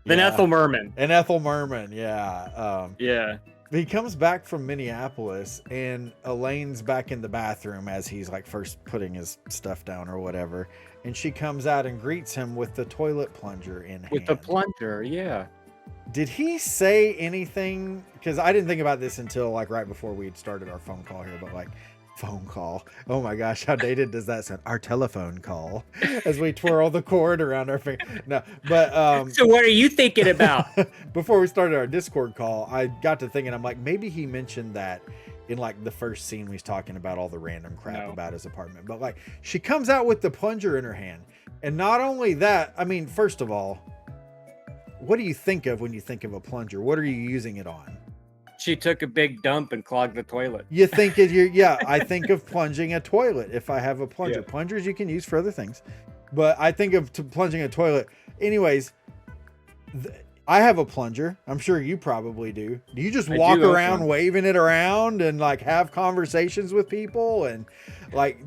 Than Yeah. Ethel Merman. And Ethel Merman, yeah. Yeah. He comes back from Minneapolis, and Elaine's back in the bathroom as he's like first putting his stuff down or whatever. And she comes out and greets him with the toilet plunger in hand. With the plunger, yeah. Did he say anything? Because I didn't think about this until like right before we had started our phone call here, but like phone call. Oh my gosh, how dated does that sound? Our telephone call as we twirl the cord around our finger. No, but So what are you thinking about? before we started our Discord call, I got to thinking, I'm like, maybe he mentioned that in like the first scene we was talking about all the random crap about his apartment. But like she comes out with the plunger in her hand. And not only that, I mean, first of all, what do you think of when you think of a plunger? What are you using it on? She took a big dump and clogged the toilet. You think I think of plunging a toilet if I have a plunger. Yeah. Plungers you can use for other things. But I think of plunging a toilet. Anyways, I have a plunger. I'm sure you probably do. Do you just walk around waving it around and like have conversations with people and like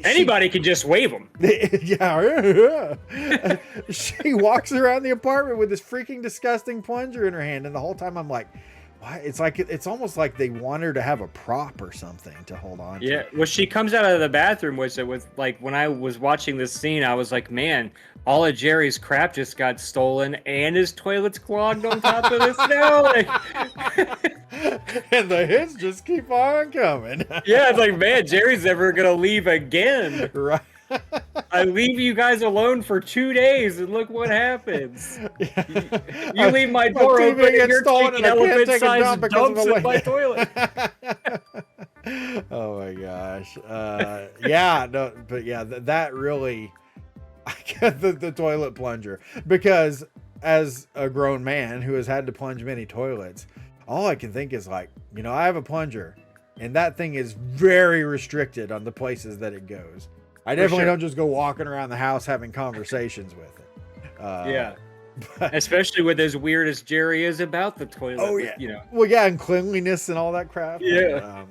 anybody can just wave them. Yeah. She walks around the apartment with this freaking disgusting plunger in her hand, and the whole time I'm like, why? It's almost like they want her to have a prop or something to hold on to. Yeah, well, she comes out of the bathroom, which it was like when I was watching this scene, I was like, man, all of Jerry's crap just got stolen and his toilet's clogged on top of this now. Like, and the hits just keep on coming. yeah, it's like, man, Jerry's never gonna leave again. Right. I leave you guys alone for 2 days, and look what happens. You leave my door TV open, and gets you're stolen taking and I can't take a elephant-sized dump because of dumps the in my way. toilet. Oh my gosh. Yeah, no, but yeah, that really, I get the toilet plunger, because as a grown man who has had to plunge many toilets, all I can think is like, I have a plunger, and that thing is very restricted on the places that it goes. I definitely don't just go walking around the house having conversations with it. Yeah. Especially with as weird as Jerry is about the toilet. Oh yeah. Well, yeah, and cleanliness and all that crap. Yeah.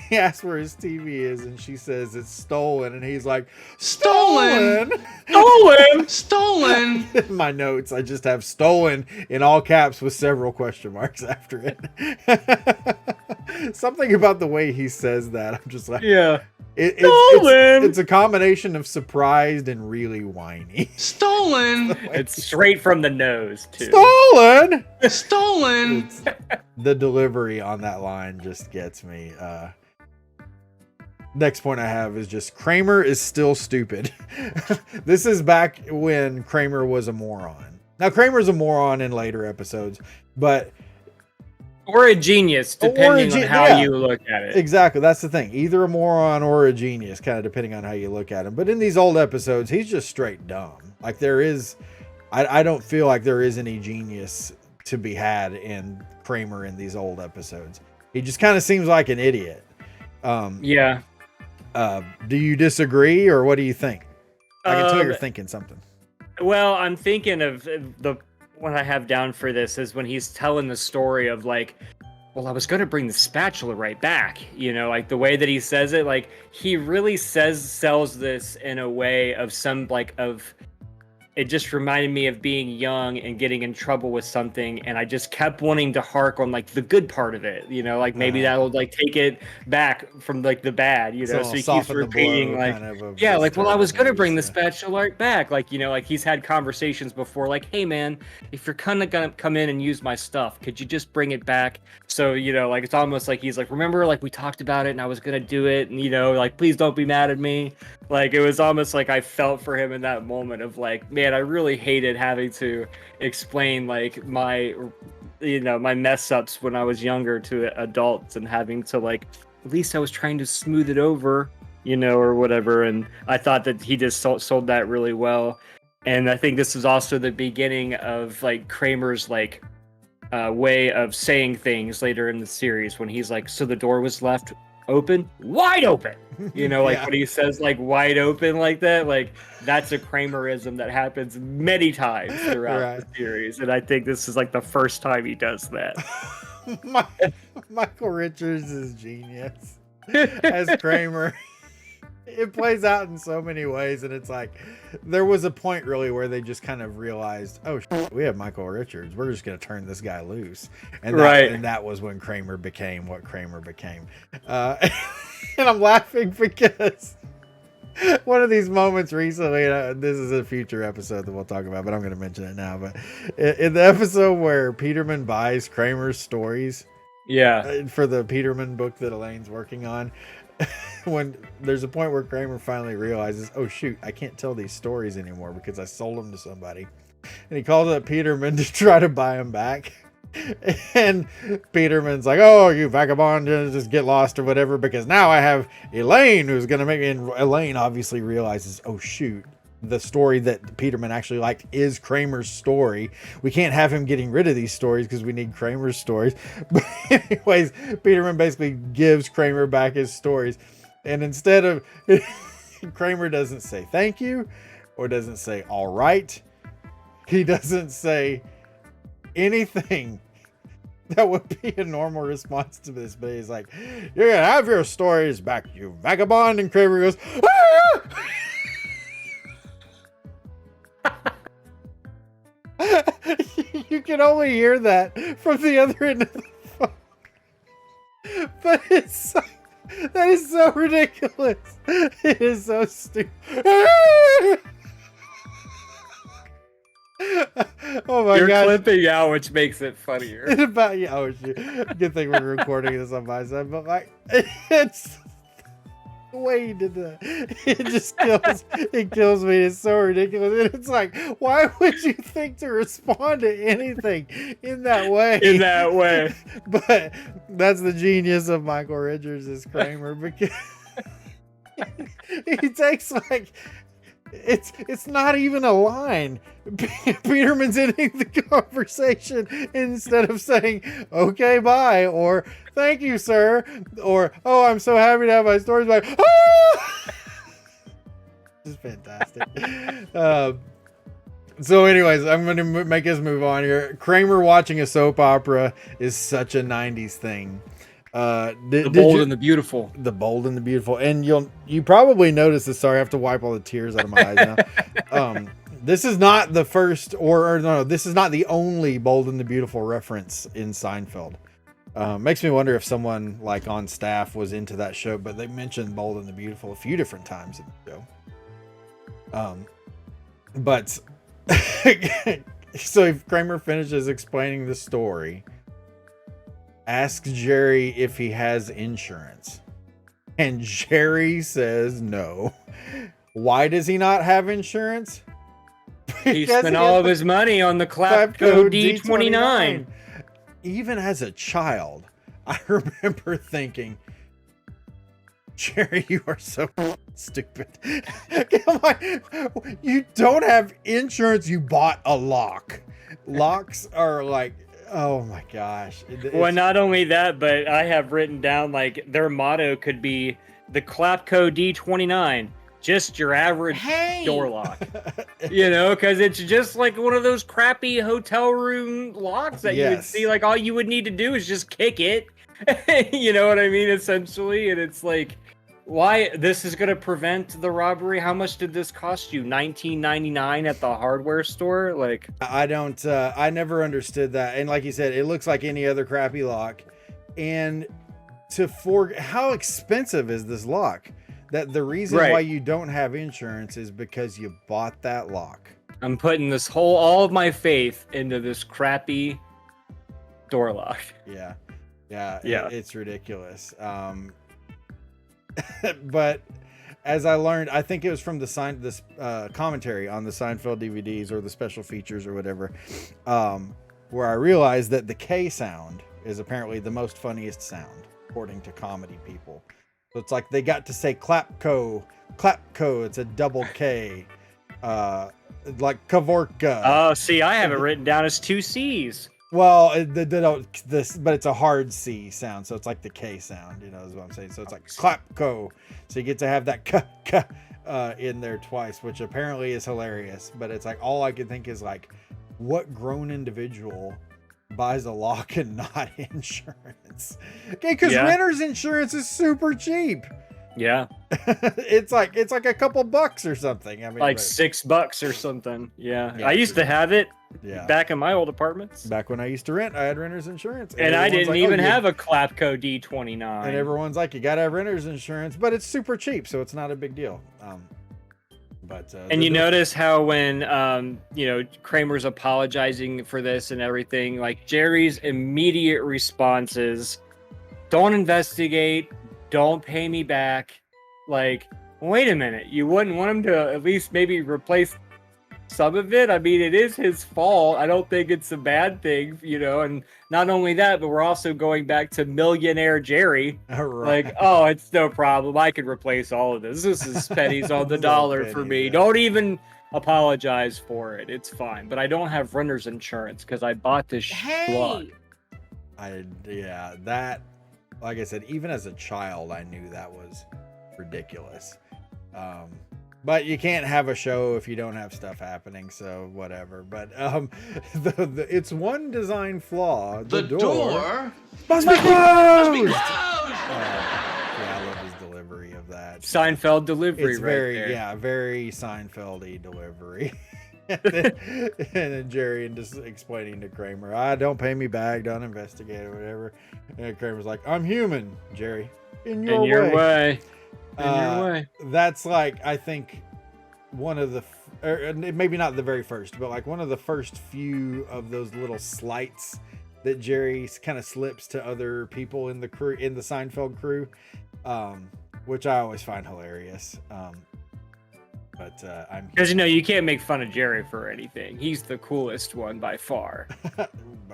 He asks where his TV is, and she says it's stolen, and he's like, stolen. Stolen! In my notes, I just have stolen in all caps with several question marks after it. Something about the way he says that, I'm just like, yeah. It's a combination of surprised and really whiny. Stolen! It's straight from the nose, too. Stolen! Stolen! The delivery on that line just gets me. Next point I have is just Kramer is still stupid. This is back when Kramer was a moron. Now, Kramer's a moron in later episodes, but... Or a genius, depending on how you look at it. Exactly. That's the thing. Either a moron or a genius, kind of depending on how you look at him. But in these old episodes, he's just straight dumb. Like there is... I don't feel like there is any genius to be had in Kramer in these old episodes. He just kind of seems like an idiot. Yeah. Do you disagree, or what do you think? I can tell you're thinking something. Well, I'm thinking of what I have down for this is when he's telling the story of like, well, I was going to bring the spatula right back. Like the way that he says it, like he really sells this in a way of it just reminded me of being young and getting in trouble with something, and I just kept wanting to hark on like the good part of it, like maybe that'll like take it back from like the bad, so he keeps repeating like, well, I was gonna bring the spatula back, like like he's had conversations before, like, hey man, if you're gonna come in and use my stuff, could you just bring it back? So like it's almost like he's like, remember, like we talked about it and I was gonna do it, and like please don't be mad at me. Like it was almost like I felt for him in that moment of like, man, I really hated having to explain like my mess ups when I was younger to adults, and having to like, at least I was trying to smooth it over, or whatever. And I thought that he just sold that really well. And I think this is also the beginning of like Kramer's like way of saying things later in the series when he's like, so the door was left open, wide open. You know, like Yeah. when he says like wide open like that, like that's a Kramerism that happens many times throughout Right. the series. And I think this is like the first time he does that. Michael Richards is genius as Kramer. It plays out in so many ways, and it's like there was a point really where they just kind of realized, oh shit, we have Michael Richards, we're just going to turn this guy loose, and that was when Kramer became what Kramer became. And I'm laughing because one of these moments recently, this is a future episode that we'll talk about, but I'm going to mention it now. But in the episode where Peterman buys Kramer's stories, for the Peterman book that Elaine's working on, when there's a point where Kramer finally realizes, oh shoot, I can't tell these stories anymore because I sold them to somebody, and he calls up Peterman to try to buy them back. And Peterman's like, oh, you vagabond, just get lost or whatever, because now I have Elaine who's gonna make me. And Elaine obviously realizes, oh shoot, the story that Peterman actually liked is Kramer's story. We can't have him getting rid of these stories because we need Kramer's stories. But anyways, Peterman basically gives Kramer back his stories, and instead of Kramer doesn't say thank you or doesn't say all right, he doesn't say anything that would be a normal response to this, but he's like, you're gonna have your stories back, you vagabond. And Kramer goes, ah! You can only hear that from the other end of the phone. But that is so ridiculous. It is so stupid. Oh my god. You're clipping out, which makes it funnier. Oh shit. Good thing we're recording this on my side, but like it's the way he did that. It kills me. It's so ridiculous. And it's like, why would you think to respond to anything in that way? But that's the genius of Michael Richards as Kramer, because he takes like it's not even a line. Peterman's ending the conversation instead of saying okay bye or thank you sir or oh I'm so happy to have my stories back. This is fantastic. So anyways, I'm going to make us move on here. Kramer watching a soap opera is such a 90s thing. The Bold and the Beautiful. The Bold and the Beautiful. And you probably noticed this. Sorry, I have to wipe all the tears out of my eyes now. This is not the first this is not the only Bold and the Beautiful reference in Seinfeld. Makes me wonder if someone like on staff was into that show, but they mentioned Bold and the Beautiful a few different times in the show. But so if Kramer finishes explaining the story, asks Jerry if he has insurance, and Jerry says no. Why does he not have insurance? He spent all of his money on the Clapco D29. Even as a child, I remember thinking, Jerry, you are so stupid. Come on. You don't have insurance. You bought a lock. Locks are like, oh my gosh. Well, not only that, but I have written down like their motto could be the Clapco D29, just your average door lock. You know, because it's just like one of those crappy hotel room locks that you would see. Like all you would need to do is just kick it. You know what I mean? Essentially. And it's like, why this is going to prevent the robbery? How much did this cost you? $19.99 at the hardware store? Like, I never understood that. And like you said, it looks like any other crappy lock. And how expensive is this lock? That the reason why you don't have insurance is because you bought that lock. I'm putting all of my faith into this crappy door lock. Yeah. It's ridiculous. But as I learned, I think it was from this commentary on the Seinfeld DVDs or the special features or whatever, where I realized that the K sound is apparently the most funniest sound, according to comedy people. So it's like they got to say Clapco, it's a double K. like Kavorka. Oh, see, I have it written down as 2 C's. Well, but it's a hard C sound, so it's like the K sound, is what I'm saying. So it's like clapco. So you get to have that k in there twice, which apparently is hilarious. But it's like all I can think is like, what grown individual buys a lock and not insurance? Okay, because renter's insurance is super cheap. Yeah. it's like a couple bucks or something. I mean, like $6 or something. Yeah. Yeah, I used to have it Yeah. back in my old apartments. Back when I used to rent, I had renter's insurance. And I didn't like, even have a Clapco D29. And everyone's like, you got to have renter's insurance, but it's super cheap, so it's not a big deal. And you notice how when, Kramer's apologizing for this and everything, like Jerry's immediate responses, don't investigate, don't pay me back. Like, wait a minute, you wouldn't want him to at least maybe replace some of it? I mean, it is his fault. I don't think it's a bad thing, and not only that, but we're also going back to millionaire Jerry. Right. Like, oh, it's no problem. I can replace all of this. This is pennies on the dollar for me. Yeah. Don't even apologize for it. It's fine. But I don't have renter's insurance because I bought this schlock. That, like I said, even as a child, I knew that was ridiculous. But you can't have a show if you don't have stuff happening, so whatever. But it's one design flaw. The door must be closed! I love his delivery of that. Seinfeld delivery, It's right very, there. very Seinfeld-y delivery. and then Jerry just explaining to Kramer, don't pay me back, don't investigate or whatever. And Kramer's like, I'm human, Jerry. In your way. That's like, I think, one of the maybe not the very first, but like one of the first few of those little slights that Jerry kind of slips to other people in the crew, in the Seinfeld crew, which I always find hilarious. But I'm because you can't make fun of Jerry for anything. He's the coolest one by far.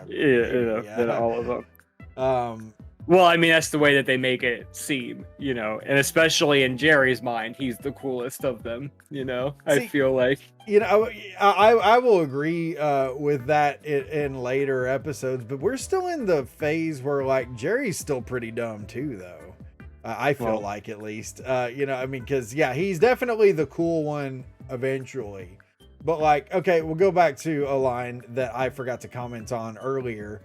Than all of them. Well, I mean, that's the way that they make it seem, and especially in Jerry's mind, he's the coolest of them, I feel like. I will agree with that in later episodes, but we're still in the phase where, like, Jerry's still pretty dumb too, though. I feel like, at least, because, he's definitely the cool one eventually. But, like, okay, we'll go back to a line that I forgot to comment on earlier.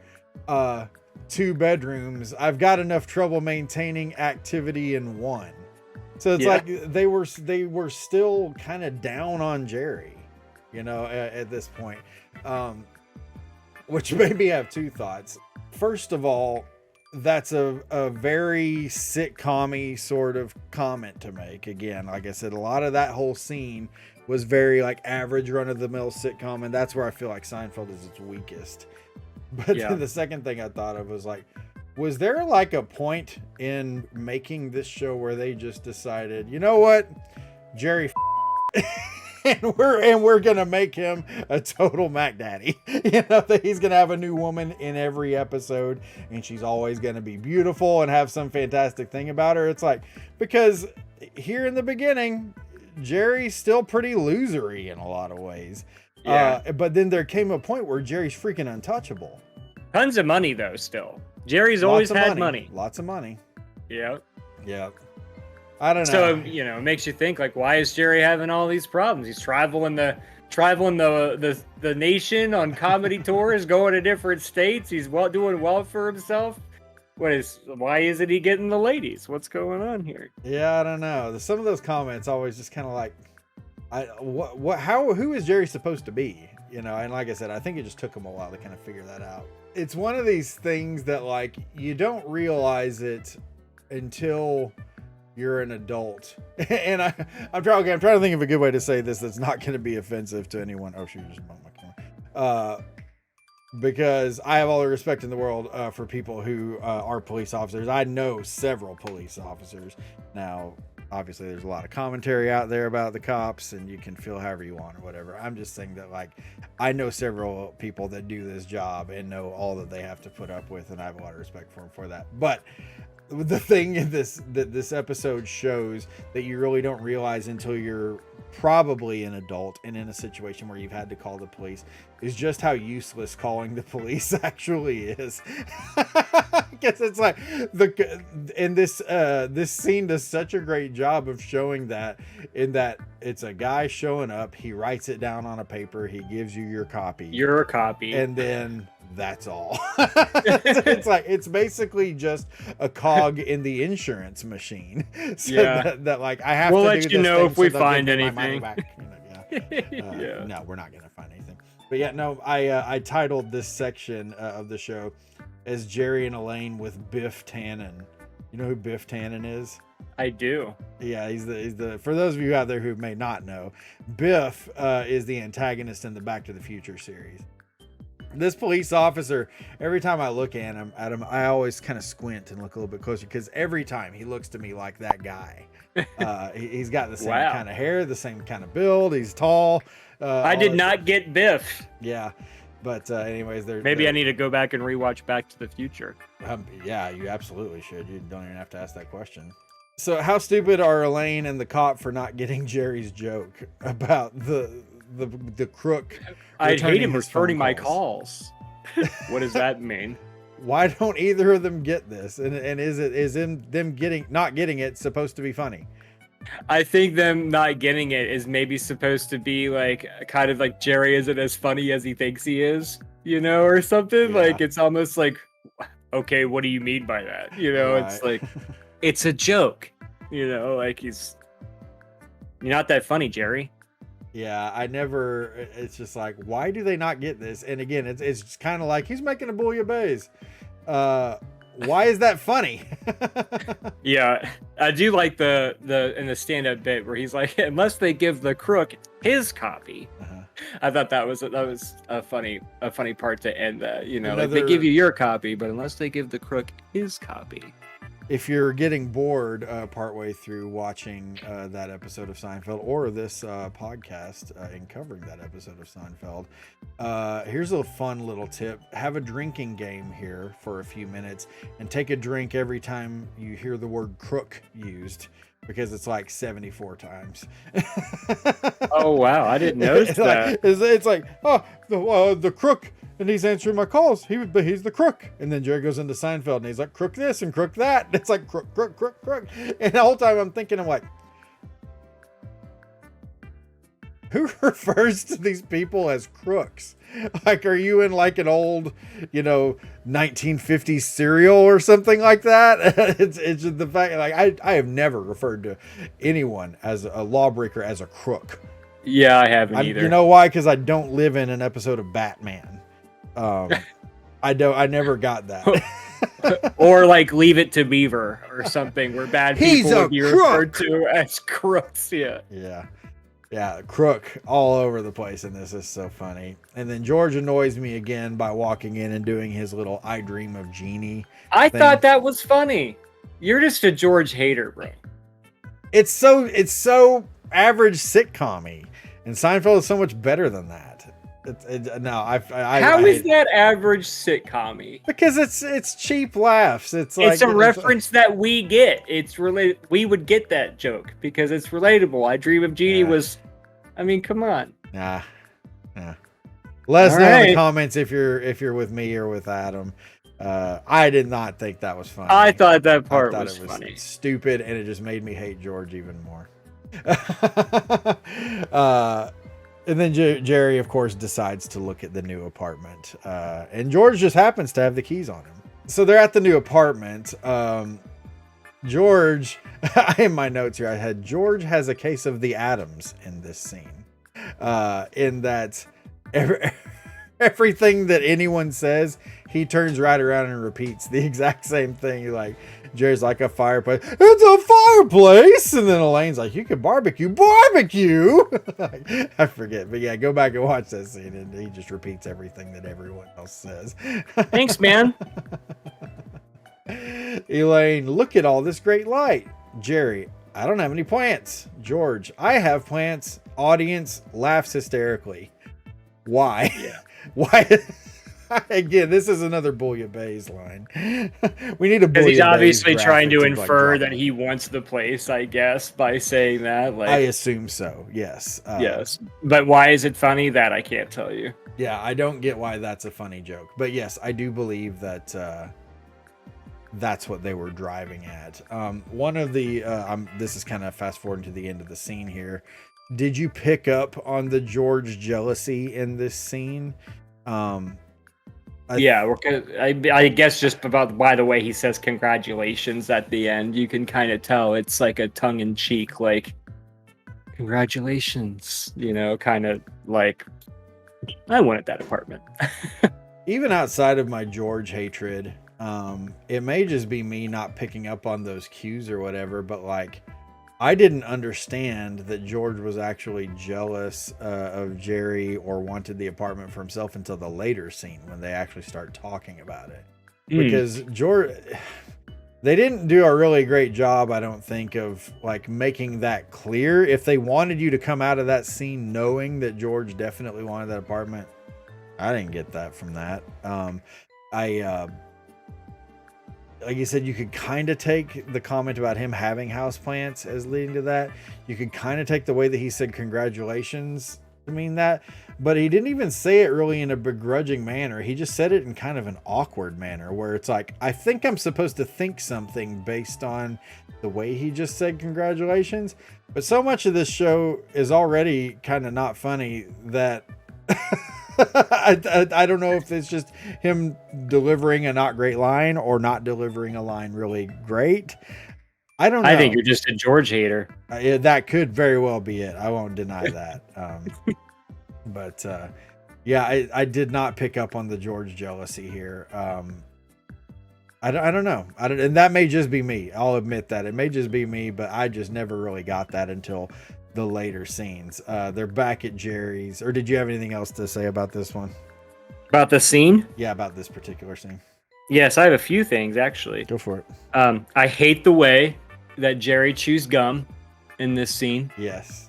2 bedrooms, I've got enough trouble maintaining activity in one. So it's like they were still kind of down on Jerry, at this point, which made me have 2 thoughts. First of all, that's a very sitcom-y sort of comment to make. Again, like I said, a lot of that whole scene was very like average run-of-the-mill sitcom, and that's where I feel like Seinfeld is its weakest. But then the second thing I thought of was like, was there like a point in making this show where they just decided, you know what, Jerry and we're gonna make him a total Mac Daddy, that he's gonna have a new woman in every episode and she's always gonna be beautiful and have some fantastic thing about her? It's like, because here in the beginning, Jerry's still pretty losery in a lot of ways. But then there came a point where Jerry's freaking untouchable. Tons of money, though, still. Jerry's always had money. Lots of money. Yeah. I don't know. So, it makes you think, like, why is Jerry having all these problems? He's traveling the nation on comedy tours, going to different states. He's doing well for himself. Why isn't he getting the ladies? What's going on here? Yeah, I don't know. Some of those comments always just kind of like, who is Jerry supposed to be? And like I said, I think it just took him a while to kind of figure that out. It's one of these things that, like, you don't realize it until you're an adult. And I'm trying to think of a good way to say this that's not going to be offensive to anyone. Oh shoot, just bumped my camera. Because I have all the respect in the world for people who are police officers. I know several police officers. Now, obviously, there's a lot of commentary out there about the cops, and you can feel however you want or whatever. I'm just saying that, like, I know several people that do this job and know all that they have to put up with, and I have a lot of respect for them for that. But the thing in this episode shows that you really don't realize until you're probably an adult and in a situation where you've had to call the police is just how useless calling the police actually is. Because it's like this scene does such a great job of showing that, in that it's a guy showing up, he writes it down on a paper, he gives you your copy, and then that's all. It's like, it's basically just a cog in the insurance machine. So Yeah. that like I have We'll to let do you this know thing if so we they'll find give me my money anything. back. Yeah. No, we're not gonna find anything. But yeah, no, I titled this section of the show as Jerry and Elaine with Biff Tannen. You know who Biff Tannen is? I do. Yeah, he's the for those of you out there who may not know, Biff is the antagonist in the Back to the Future series. This police officer, every time I look at him, I always kind of squint and look a little bit closer, because every time he looks to me like that guy. He's got the same Wow. kind of hair, the same kind of build. He's tall. I did not get Biff. Yeah, but anyways, Maybe I need to go back and rewatch Back to the Future. Yeah, you absolutely should. You don't even have to ask that question. So, how stupid are Elaine and the cop for not getting Jerry's joke about the crook? I'd hate him his phone returning my calls. What does that mean? Why don't either of them get this? And is them not getting it supposed to be funny? I think them not getting it is maybe supposed to be like kind of like Jerry isn't as funny as he thinks he is, you know, or something. Yeah. Like it's almost like, okay, what do you mean by that? You know, It's like, it's a joke, you know, like you're not that funny, Jerry. Yeah, it's just like, why do they not get this? And again, it's kind of like he's making a bouillabaisse. Why is that funny? Yeah, I do like the in the stand-up bit where he's like, unless they give the crook his copy. Uh-huh. I thought that was a funny part to end that. You know, like Another- they give you your copy, but unless they give the crook his copy. If you're getting bored partway through watching that episode of Seinfeld or this podcast in covering that episode of Seinfeld, here's a fun little tip. Have a drinking game here for a few minutes and take a drink every time you hear the word crook used, because it's like 74 times. Oh, wow. I didn't notice that. It's like, oh, the crook. And he's answering my calls. But he's the crook. And then Jerry goes into Seinfeld and he's like, crook this and crook that. And it's like, crook, crook, crook, crook. And the whole time I'm thinking, I'm like, who refers to these people as crooks? Like, are you in like an old, 1950s serial or something like that? It's just the fact, like, I have never referred to anyone as a lawbreaker as a crook. Yeah, I haven't either. You know why? Because I don't live in an episode of Batman. I never got that. Or like Leave It to Beaver or something where bad He's people a would be crook. referred to as crooks. Yeah. Yeah, crook all over the place in this is so funny. And then George annoys me again by walking in and doing his little I Dream of Jeannie I thing. thought that was funny. You're just a George hater, bro. It's so average sitcom-y, and Seinfeld is so much better than that. How is that average sitcom-y? Because it's cheap laughs. It's a reference that we get. It's related. We would get that joke because it's relatable. I Dream of Jeannie was. I mean, come on. Nah. Let us All know in right. the comments if you're with me or with Adam. I did not think that was funny. I thought that I part thought was it was funny. stupid, and it just made me hate George even more. And then Jerry, of course, decides to look at the new apartment. And George just happens to have the keys on him. So they're at the new apartment. George, in my notes here, I had George has a case of the Adams in this scene. In that everything that anyone says, he turns right around and repeats the exact same thing. Like, Jerry's like, a fireplace. It's a fireplace. And then Elaine's like, you can barbecue. I forget. But yeah, go back and watch that scene. And he just repeats everything that everyone else says. Thanks, man. Elaine, look at all this great light. Jerry, I don't have any plants. George, I have plants. Audience laughs hysterically. Why? Yeah. Why? Again, this is another Bouillabaisse line. We need a Because he's Bouillabaisse obviously trying to graphic like, infer drop that it. he wants the place, I guess, by saying that. Like, I assume so. Yes. yes. But why is it funny? That I can't tell you. Yeah, I don't get why that's a funny joke, but yes, I do believe that that's what they were driving at. One of the this is kind of fast forwarding to the end of the scene here. Did you pick up on the George jealousy in this scene? Yeah, I guess just about by the way he says congratulations at the end, you can kind of tell it's like a tongue in cheek, like congratulations, kind of like I wanted that apartment. Even outside of my George hatred, it may just be me not picking up on those cues or whatever, but like I didn't understand that George was actually jealous of Jerry or wanted the apartment for himself until the later scene when they actually start talking about it. Because George, they didn't do a really great job, I don't think, of like making that clear. If they wanted you to come out of that scene knowing that George definitely wanted that apartment, I didn't get that from that. Like you said, you could kind of take the comment about him having houseplants as leading to that. You could kind of take the way that he said congratulations to mean that, but he didn't even say it really in a begrudging manner. He just said it in kind of an awkward manner where it's like, I think I'm supposed to think something based on the way he just said congratulations. But so much of this show is already kind of not funny that I don't know if it's just him delivering a not great line or not delivering a line really great. I don't know. I think you're just a George hater. That could very well be it. I won't deny that. But yeah, I did not pick up on the George jealousy here. I don't know. And that may just be me. I'll admit that. It may just be me, but I just never really got that until the later scenes. They're back at Jerry's. Or did you have anything else to say about this one? About the scene? Yeah, about this particular scene. Yes, I have a few things actually. Go for it. I hate the way that Jerry chews gum in this scene. Yes.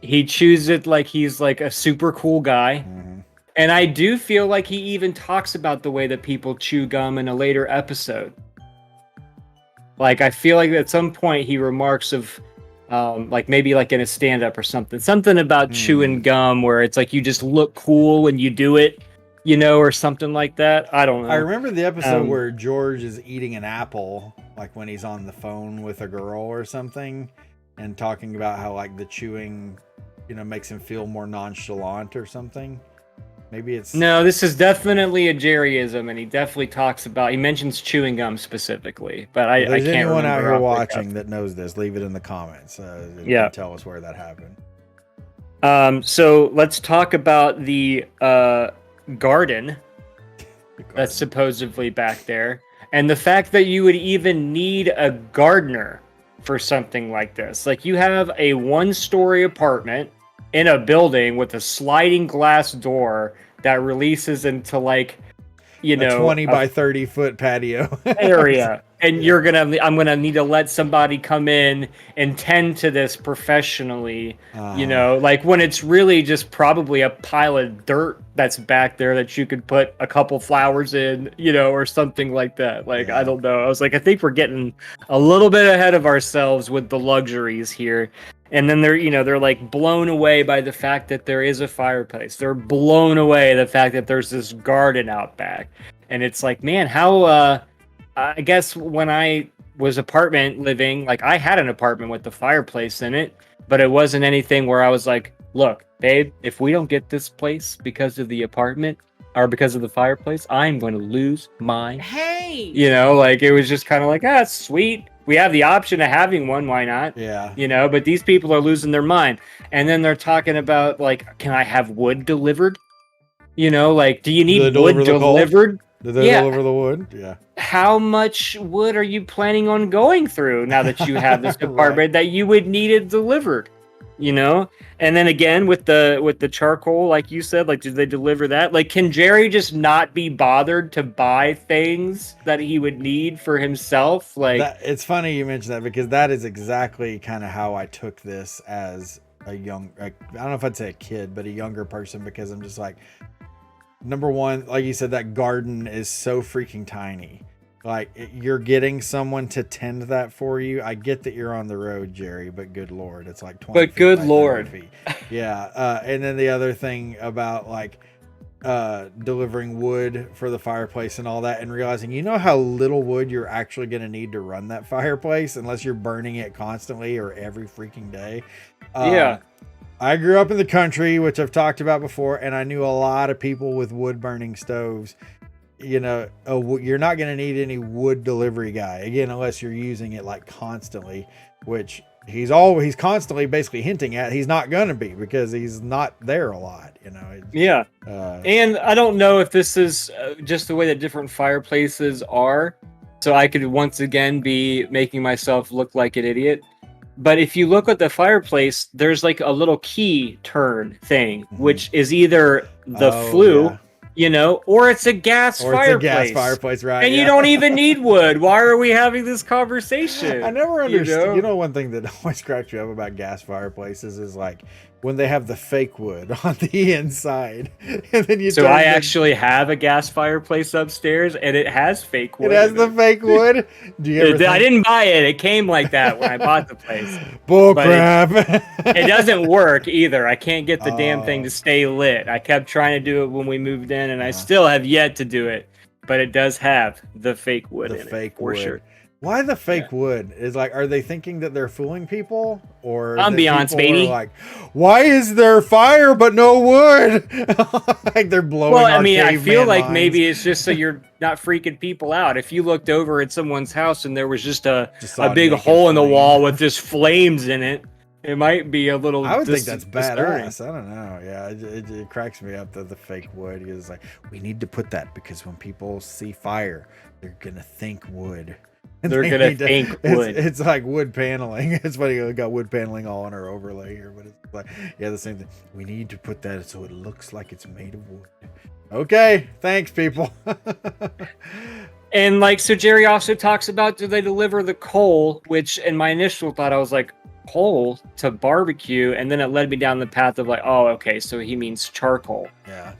He chews it like he's like a super cool guy. Mm-hmm. And I do feel like he even talks about the way that people chew gum in a later episode. Like, I feel like at some point he remarks of like maybe like in a stand-up or something about chewing gum where it's like you just look cool when you do it, or something like that. I don't know. I remember the episode where George is eating an apple, like when he's on the phone with a girl or something, and talking about how like the chewing, makes him feel more nonchalant or something. Maybe it's... No, this is definitely a Jerryism, and he definitely talks about... He mentions chewing gum specifically, but I can't remember. If there's anyone out here watching that knows this, leave it in the comments. Yeah. Tell us where that happened. So let's talk about the garden that's supposedly back there, and the fact that you would even need a gardener for something like this. Like, you have a one-story apartment in a building with a sliding glass door that releases into like, a 20 by 30 foot patio area. And I'm gonna need to let somebody come in and tend to this professionally, like when it's really just probably a pile of dirt that's back there that you could put a couple flowers in, or something like that. Like, yeah. I don't know. I was like, I think we're getting a little bit ahead of ourselves with the luxuries here. And then they're like blown away by the fact that there is a fireplace. They're blown away the fact that there's this garden out back. And it's like, man, how, I guess when I was apartment living, like I had an apartment with the fireplace in it, but it wasn't anything where I was like, look, babe, if we don't get this place because of the apartment or because of the fireplace, I'm going to lose my... Hey! Like it was just kind of like, it's sweet. We have the option of having one. Why not? Yeah. But these people are losing their mind. And then they're talking about like, can I have wood delivered? Like, do you need wood delivered? Did they deliver the wood? Yeah. How much wood are you planning on going through now that you have this apartment that you would need it delivered? And then again with the charcoal, like you said, like, did they deliver that? Like, can Jerry just not be bothered to buy things that he would need for himself? Like, it's funny you mentioned that because that is exactly kind of how I took this as a young, I don't know if I'd say a kid, but a younger person, because I'm just like, number one, like you said, that garden is so freaking tiny. Like you're getting someone to tend that for you. I get that you're on the road, Jerry, but good Lord, it's like 20 But feet good by 30 Lord. feet. Yeah. And then the other thing about like delivering wood for the fireplace and all that, and realizing, you know how little wood you're actually going to need to run that fireplace unless you're burning it constantly or every freaking day. Yeah. I grew up in the country, which I've talked about before, and I knew a lot of people with wood burning stoves. You know, you're not going to need any wood delivery guy again, unless you're using it like constantly, which he's constantly basically hinting at he's not going to be, because he's not there a lot, you know. Yeah. And I don't know if this is just the way that different fireplaces are. So I could once again be making myself look like an idiot. But if you look at the fireplace, there's like a little key turn thing, which is either the flue, yeah. you know, or it's a gas fireplace. It's a gas fireplace, right? And yeah. you don't even need wood. Why are we having this conversation? I never understood. You know? One thing that always cracks me up about gas fireplaces is like when they have the fake wood on the inside, and then you. So I actually have a gas fireplace upstairs, and it has fake wood. It has the fake wood. Do you ever? I didn't buy it. It came like that when I bought the place. Bull crap. It doesn't work either. I can't get the damn thing to stay lit. I kept trying to do it when we moved in, and I still have yet to do it. But it does have the fake wood in it, for sure. Why the fake wood? Is like, are they thinking that they're fooling people, or ambiance, baby? Like, why is there fire but no wood? Like they're blowing. Well, I mean, I feel like maybe it's just so you're not freaking people out. If you looked over at someone's house and there was just a big hole in the wall with just flames in it, it might be a little. I would think that's badass. I don't know. Yeah, it cracks me up that the fake wood is like, we need to put that because when people see fire, they're gonna think wood. They're gonna think wood. It's like wood paneling. It's funny, we got wood paneling all on our overlay here, but it's like, yeah, the same thing. We need to put that so it looks like it's made of wood. Okay, thanks, people. And like, so Jerry also talks about, do they deliver the coal? Which in my initial thought, I was like, coal to barbecue, and then it led me down the path of like, oh, okay, so he means charcoal. Yeah.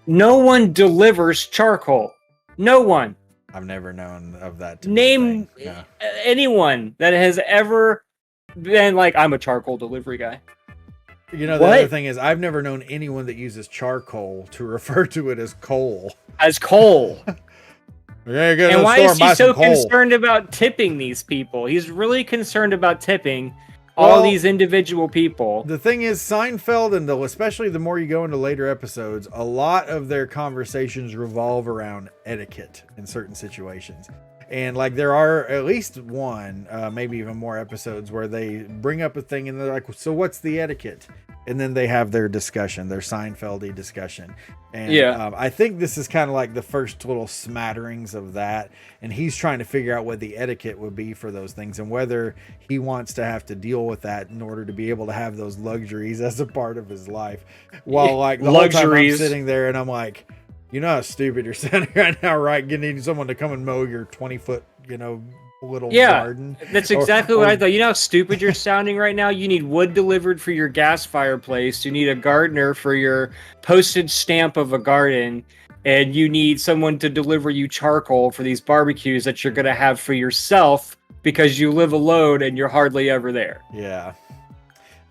No one delivers charcoal. No one. I've never known of that. Name anyone that has ever been like, I'm a charcoal delivery guy. You know, the other thing is, I've never known anyone that uses charcoal to refer to it as coal. As coal. Yeah, go and why is he so concerned about tipping these people? He's really concerned about tipping all these individual people. The thing is, Seinfeld, and especially the more you go into later episodes, a lot of their conversations revolve around etiquette in certain situations. And like there are at least one, maybe even more episodes where they bring up a thing and they're like, so what's the etiquette? And then they have their discussion, their Seinfeld-y discussion. And I think this is kind of like the first little smatterings of that. And he's trying to figure out what the etiquette would be for those things and whether he wants to have to deal with that in order to be able to have those luxuries as a part of his life. While like the whole time I'm sitting there and I'm like, you know how stupid you're sitting right now, right? You need someone to come and mow your 20-foot, little garden. That's exactly what I thought. You know how stupid you're sounding right now? You need wood delivered for your gas fireplace. You need a gardener for your postage stamp of a garden. And you need someone to deliver you charcoal for these barbecues that you're going to have for yourself because you live alone and you're hardly ever there. Yeah.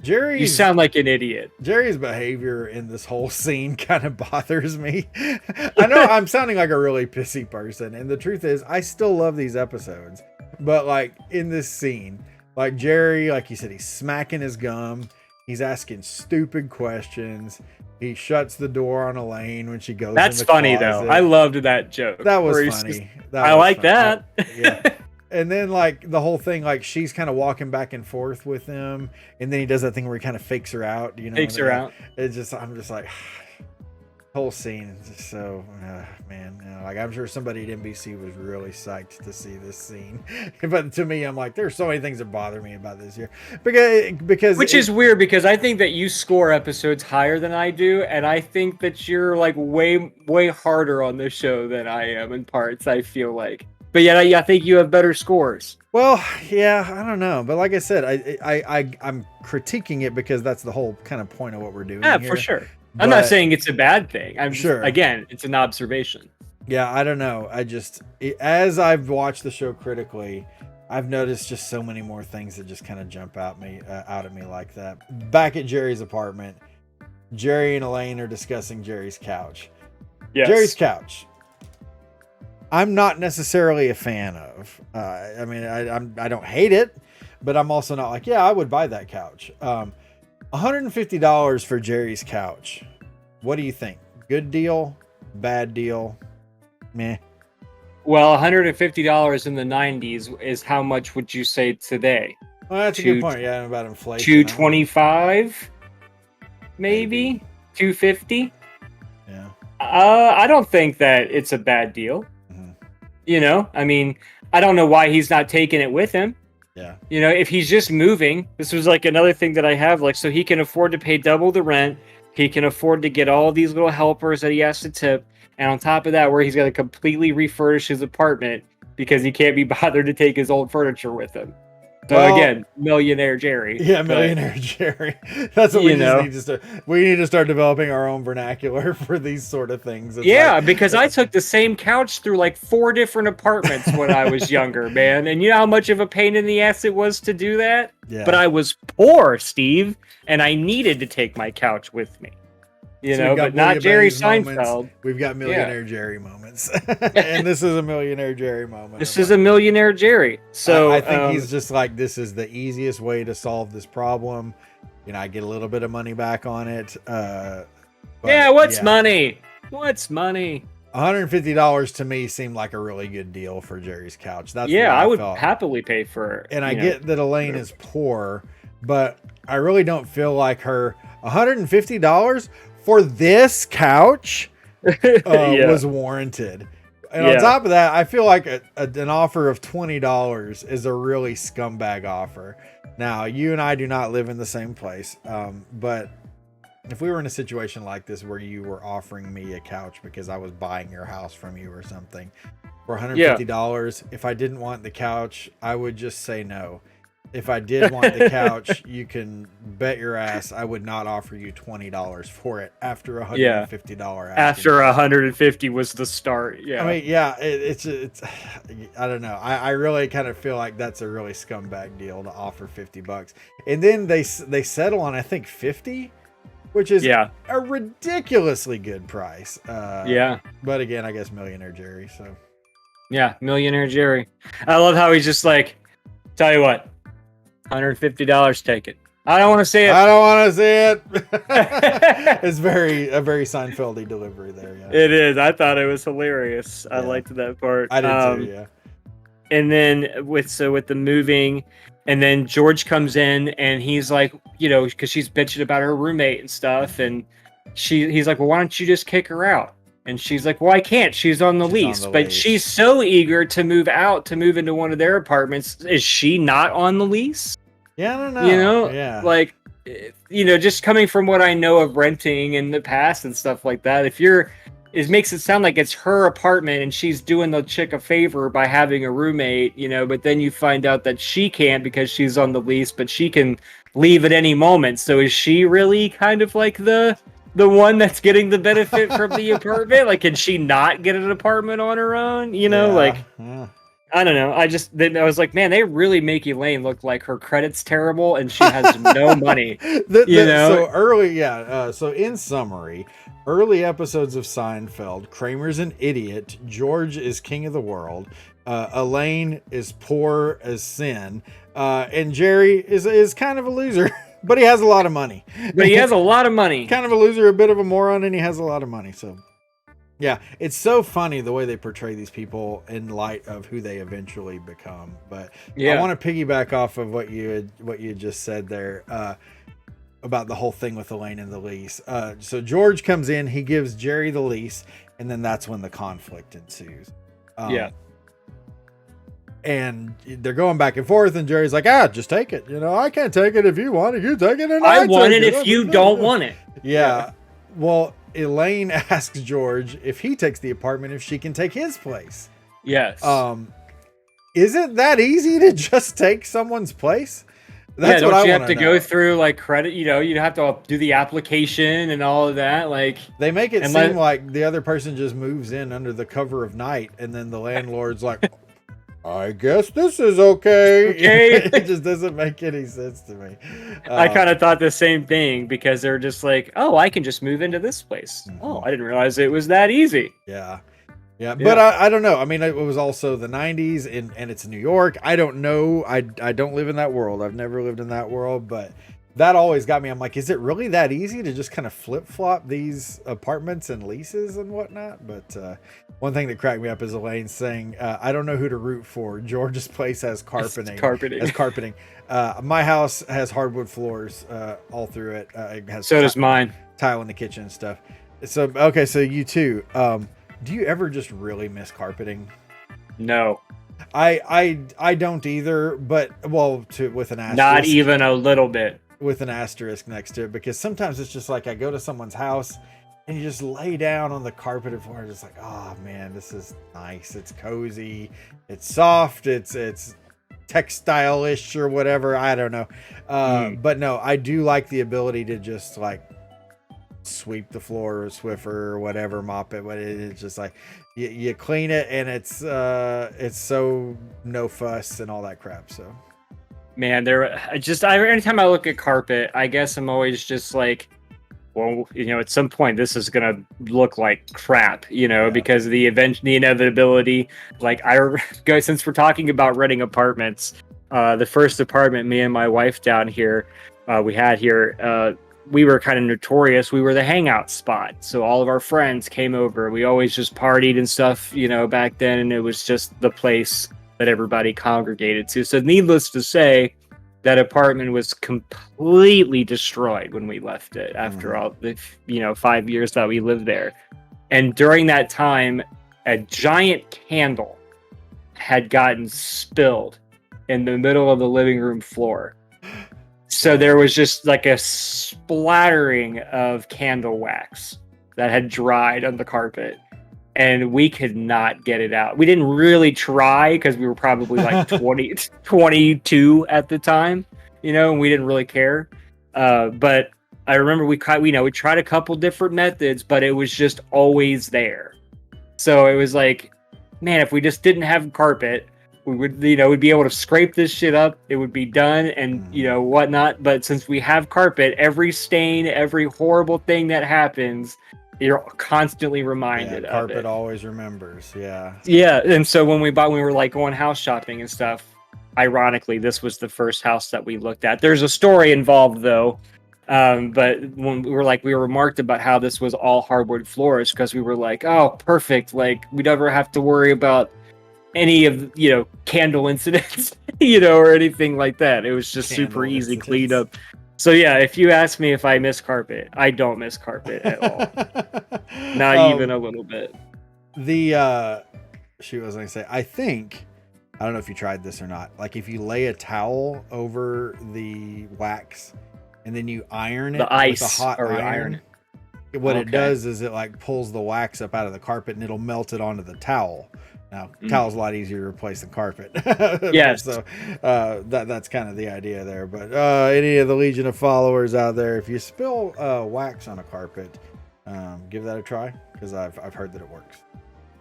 You sound like an idiot. Jerry's behavior in this whole scene kind of bothers me. I know I'm sounding like a really pissy person, and the truth is I still love these episodes. But like in this scene, like Jerry, like you said, he's smacking his gum. He's asking stupid questions. He shuts the door on Elaine when she goes. That's in the funny closet. though. I loved that joke. That was funny. I like that. Yeah. And then like the whole thing, like she's kind of walking back and forth with him, and then he does that thing where he kind of fakes her out. Fakes her out. It's just, I'm just like, whole scene is just so, man. Like I'm sure somebody at NBC was really psyched to see this scene, but to me, I'm like, there's so many things that bother me about this here, because which is weird because I think that you score episodes higher than I do, and I think that you're like way harder on this show than I am in parts. I feel like. But yet, I think you have better scores. Well, yeah, I don't know, but like I said, I'm critiquing it because that's the whole kind of point of what we're doing. Yeah, here. for sure. I'm not But- saying it's a bad thing. I'm Sure. again, it's an observation. Yeah, I don't know. As I've watched the show critically, I've noticed just so many more things that just kind of jump out at me like that. Back at Jerry's apartment, Jerry and Elaine are discussing Jerry's couch. Yes. Jerry's couch. I'm not necessarily a fan of. I mean, I don't hate it, but I'm also not like, yeah, I would buy that couch. $150 for Jerry's couch. What do you think? Good deal? Bad deal? Meh. Well, $150 in the 90s is how much would you say today? Well, that's a good point. Yeah, about inflation. 225, maybe 250. Yeah. I don't think that it's a bad deal. Mhm. You know, I mean, I don't know why he's not taking it with him. Yeah. You know, if he's just moving, this was like another thing that I have, like, so he can afford to pay double the rent. He can afford to get all these little helpers that he has to tip. And on top of that, where he's got to completely refurnish his apartment because he can't be bothered to take his old furniture with him. So Well, again, millionaire Jerry. Yeah, But, millionaire Jerry. That's what we just need to start. We need to start developing our own vernacular for these sort of things. It's yeah, like- because I took the same couch through like 4 different apartments when I was younger, man. And you know how much of a pain in the ass it was to do that? Yeah. But I was poor, Steve, and I needed to take my couch with me. You So know, we've got but not bouillabaisse Jerry moments. Seinfeld. We've got millionaire Jerry moments. And this is a millionaire Jerry moment. This is a millionaire Jerry. So I think he's just like, this is the easiest way to solve this problem. You know, I get a little bit of money back on it. But what's money? What's money? $150 to me seemed like a really good deal for Jerry's couch. That's Yeah, what I would felt. happily pay for it. And I get that Elaine is poor, but I really don't feel like her $150 for this couch was warranted. And on top of that, I feel like an offer of $20 is a really scumbag offer. Now, you and I do not live in the same place, but if we were in a situation like this where you were offering me a couch because I was buying your house from you or something for $150, if I didn't want the couch, I would just say no. If I did want the couch, you can bet your ass I would not offer you $20 for it after $150. After 150 was the start. Yeah. I mean, yeah, it's I don't know. I really kind of feel like that's a really scumbag deal to offer $50. And then they settle on, I think, 50, which is a ridiculously good price. But again, I guess millionaire Jerry. So yeah, millionaire Jerry. I love how he's just like, tell you what, $150, take it. I don't want to see it. I don't want to see it. It's a very Seinfeld-y delivery there. Yeah, it is. I thought it was hilarious. I liked that part. I did too. Yeah. And then with the moving, and then George comes in and he's like, you know, because she's bitching about her roommate and stuff, and he's like, well, why don't you just kick her out? And she's like, well, I can't. She's on the lease. But she's so eager to move out, to move into one of their apartments. Is she not on the lease? Yeah, I don't know. You know, yeah, like, you know, just coming from what I know of renting in the past and stuff like that, it makes it sound like it's her apartment and she's doing the chick a favor by having a roommate, you know, but then you find out that she can't because she's on the lease, but she can leave at any moment. So is she really kind of like the one that's getting the benefit from the apartment? Like, can she not get an apartment on her own? You know, I don't know. I was like, man, they really make Elaine look like her credit's terrible and she has no money. So early, so in summary, early episodes of Seinfeld, Kramer's an idiot, George is king of the world, Elaine is poor as sin, and Jerry is kind of a loser. But he has a lot of money. Kind of a loser, a bit of a moron, and he has a lot of money. So, yeah, it's so funny the way they portray these people in light of who they eventually become. But I want to piggyback off of what you just said there about the whole thing with Elaine and the lease. So George comes in, he gives Jerry the lease, and then that's when the conflict ensues. And they're going back and forth, and Jerry's like, just take it. You know, I can't take it if you want it. You take it, and I want it if you don't want it. Yeah. Well, Elaine asks George if he takes the apartment, if she can take his place. Yes. Is it that easy to just take someone's place? That's don't what I you want have to know. go through like credit? You have to do the application and all of that. Like They make it Unless- seem like the other person just moves in under the cover of night, and then the landlord's like, I guess this is okay. Okay. It just doesn't make any sense to me. I kind of thought the same thing because they're just like, oh, I can just move into this place. Oh, I didn't realize it was that easy. Yeah. Yeah, but I don't know. I mean, it was also the 90s and it's New York. I don't know. I don't live in that world. I've never lived in that world, but that always got me. I'm like, is it really that easy to just kind of flip-flop these apartments and leases and whatnot? But one thing that cracked me up is Elaine saying, I don't know who to root for. George's place has carpeting. Carpeting. My house has hardwood floors all through it. It has So does mine. Tile in the kitchen and stuff. So, okay, so you too. Do you ever just really miss carpeting? No, I don't either, but with an asterisk. not even a little bit. With an asterisk next to it, because sometimes it's just like I go to someone's house and you just lay down on the carpeted floor, just like, oh man, this is nice. It's cozy, it's soft, it's textile-ish or whatever. I don't know. But no, I do like the ability to just like sweep the floor or Swiffer or whatever, mop it, but it's just like you clean it and it's so no fuss and all that crap. So Man, anytime I look at carpet, I guess I'm always just like, well, at some point this is gonna look like crap, because the inevitability. Like since we're talking about renting apartments, the first apartment me and my wife down here we had here, we were kind of notorious. We were the hangout spot. So all of our friends came over. We always just partied and stuff, back then. And it was just the place that everybody congregated to. So needless to say, that apartment was completely destroyed when we left it after all the, 5 years that we lived there. And during that time, a giant candle had gotten spilled in the middle of the living room floor. So there was just like a splattering of candle wax that had dried on the carpet, and we could not get it out. We didn't really try because we were probably like 22 at the time, and we didn't really care. But I remember we tried a couple different methods, but it was just always there. So it was like, man, if we just didn't have carpet, we would, we'd be able to scrape this shit up. It would be done and, whatnot. But since we have carpet, every stain, every horrible thing that happens, you're constantly reminded of carpet it. always remembers. Yeah. Yeah. And so when we were like going house shopping and stuff, ironically, this was the first house that we looked at. There's a story involved though. But when we were remarked about how this was all hardwood floors, because we were like, oh, perfect. Like we never have to worry about any of candle incidents or anything like that. It was just super easy, cleaned up. So yeah, if you ask me if I miss carpet, I don't miss carpet at all. Not even a little bit. The shoot, what was I gonna say? I don't know if you tried this or not. Like if you lay a towel over the wax and then you iron it with a hot iron, what it does is it like pulls the wax up out of the carpet and it'll melt it onto the towel. Now, towel's a lot easier to replace than carpet. Yes. So that's kind of the idea there. But any of the Legion of followers out there, if you spill wax on a carpet, give that a try, because I've heard that it works.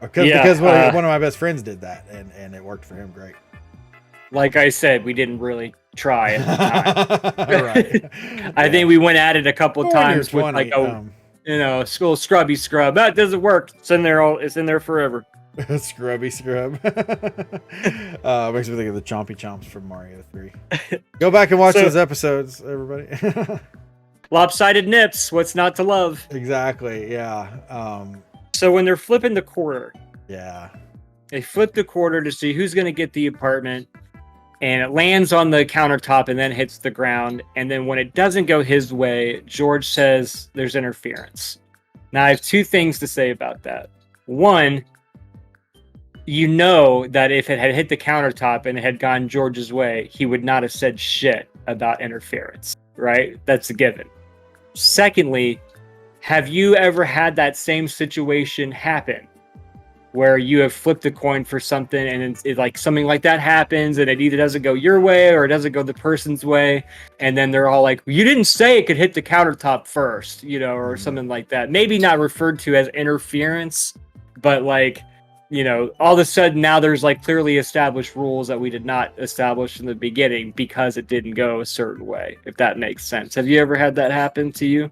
Because one of my best friends did that, and it worked for him great. Like I said, we didn't really try at the time. Right. I think we went at it a couple of times with 20, like a school scrubby scrub. That doesn't work. It's in there forever. Scrubby scrub. Makes me think of the chompy chomps from Mario 3. Go back and watch those episodes, everybody. Lopsided nips. What's not to love? Exactly. Yeah. So when they're flipping the quarter, yeah, they flip the quarter to see who's going to get the apartment, and it lands on the countertop and then hits the ground. And then when it doesn't go his way, George says there's interference. Now I have two things to say about that. One, that if it had hit the countertop and it had gone George's way, he would not have said shit about interference, right? That's a given. Secondly, have you ever had that same situation happen where you have flipped a coin for something and it like something like that happens and it either doesn't go your way or it doesn't go the person's way, and then they're all like, you didn't say it could hit the countertop first, you know, or something like that. Maybe not referred to as interference, but like, you know, all of a sudden now there's like clearly established rules that we did not establish in the beginning because it didn't go a certain way, if that makes sense. Have you ever had that happen to you?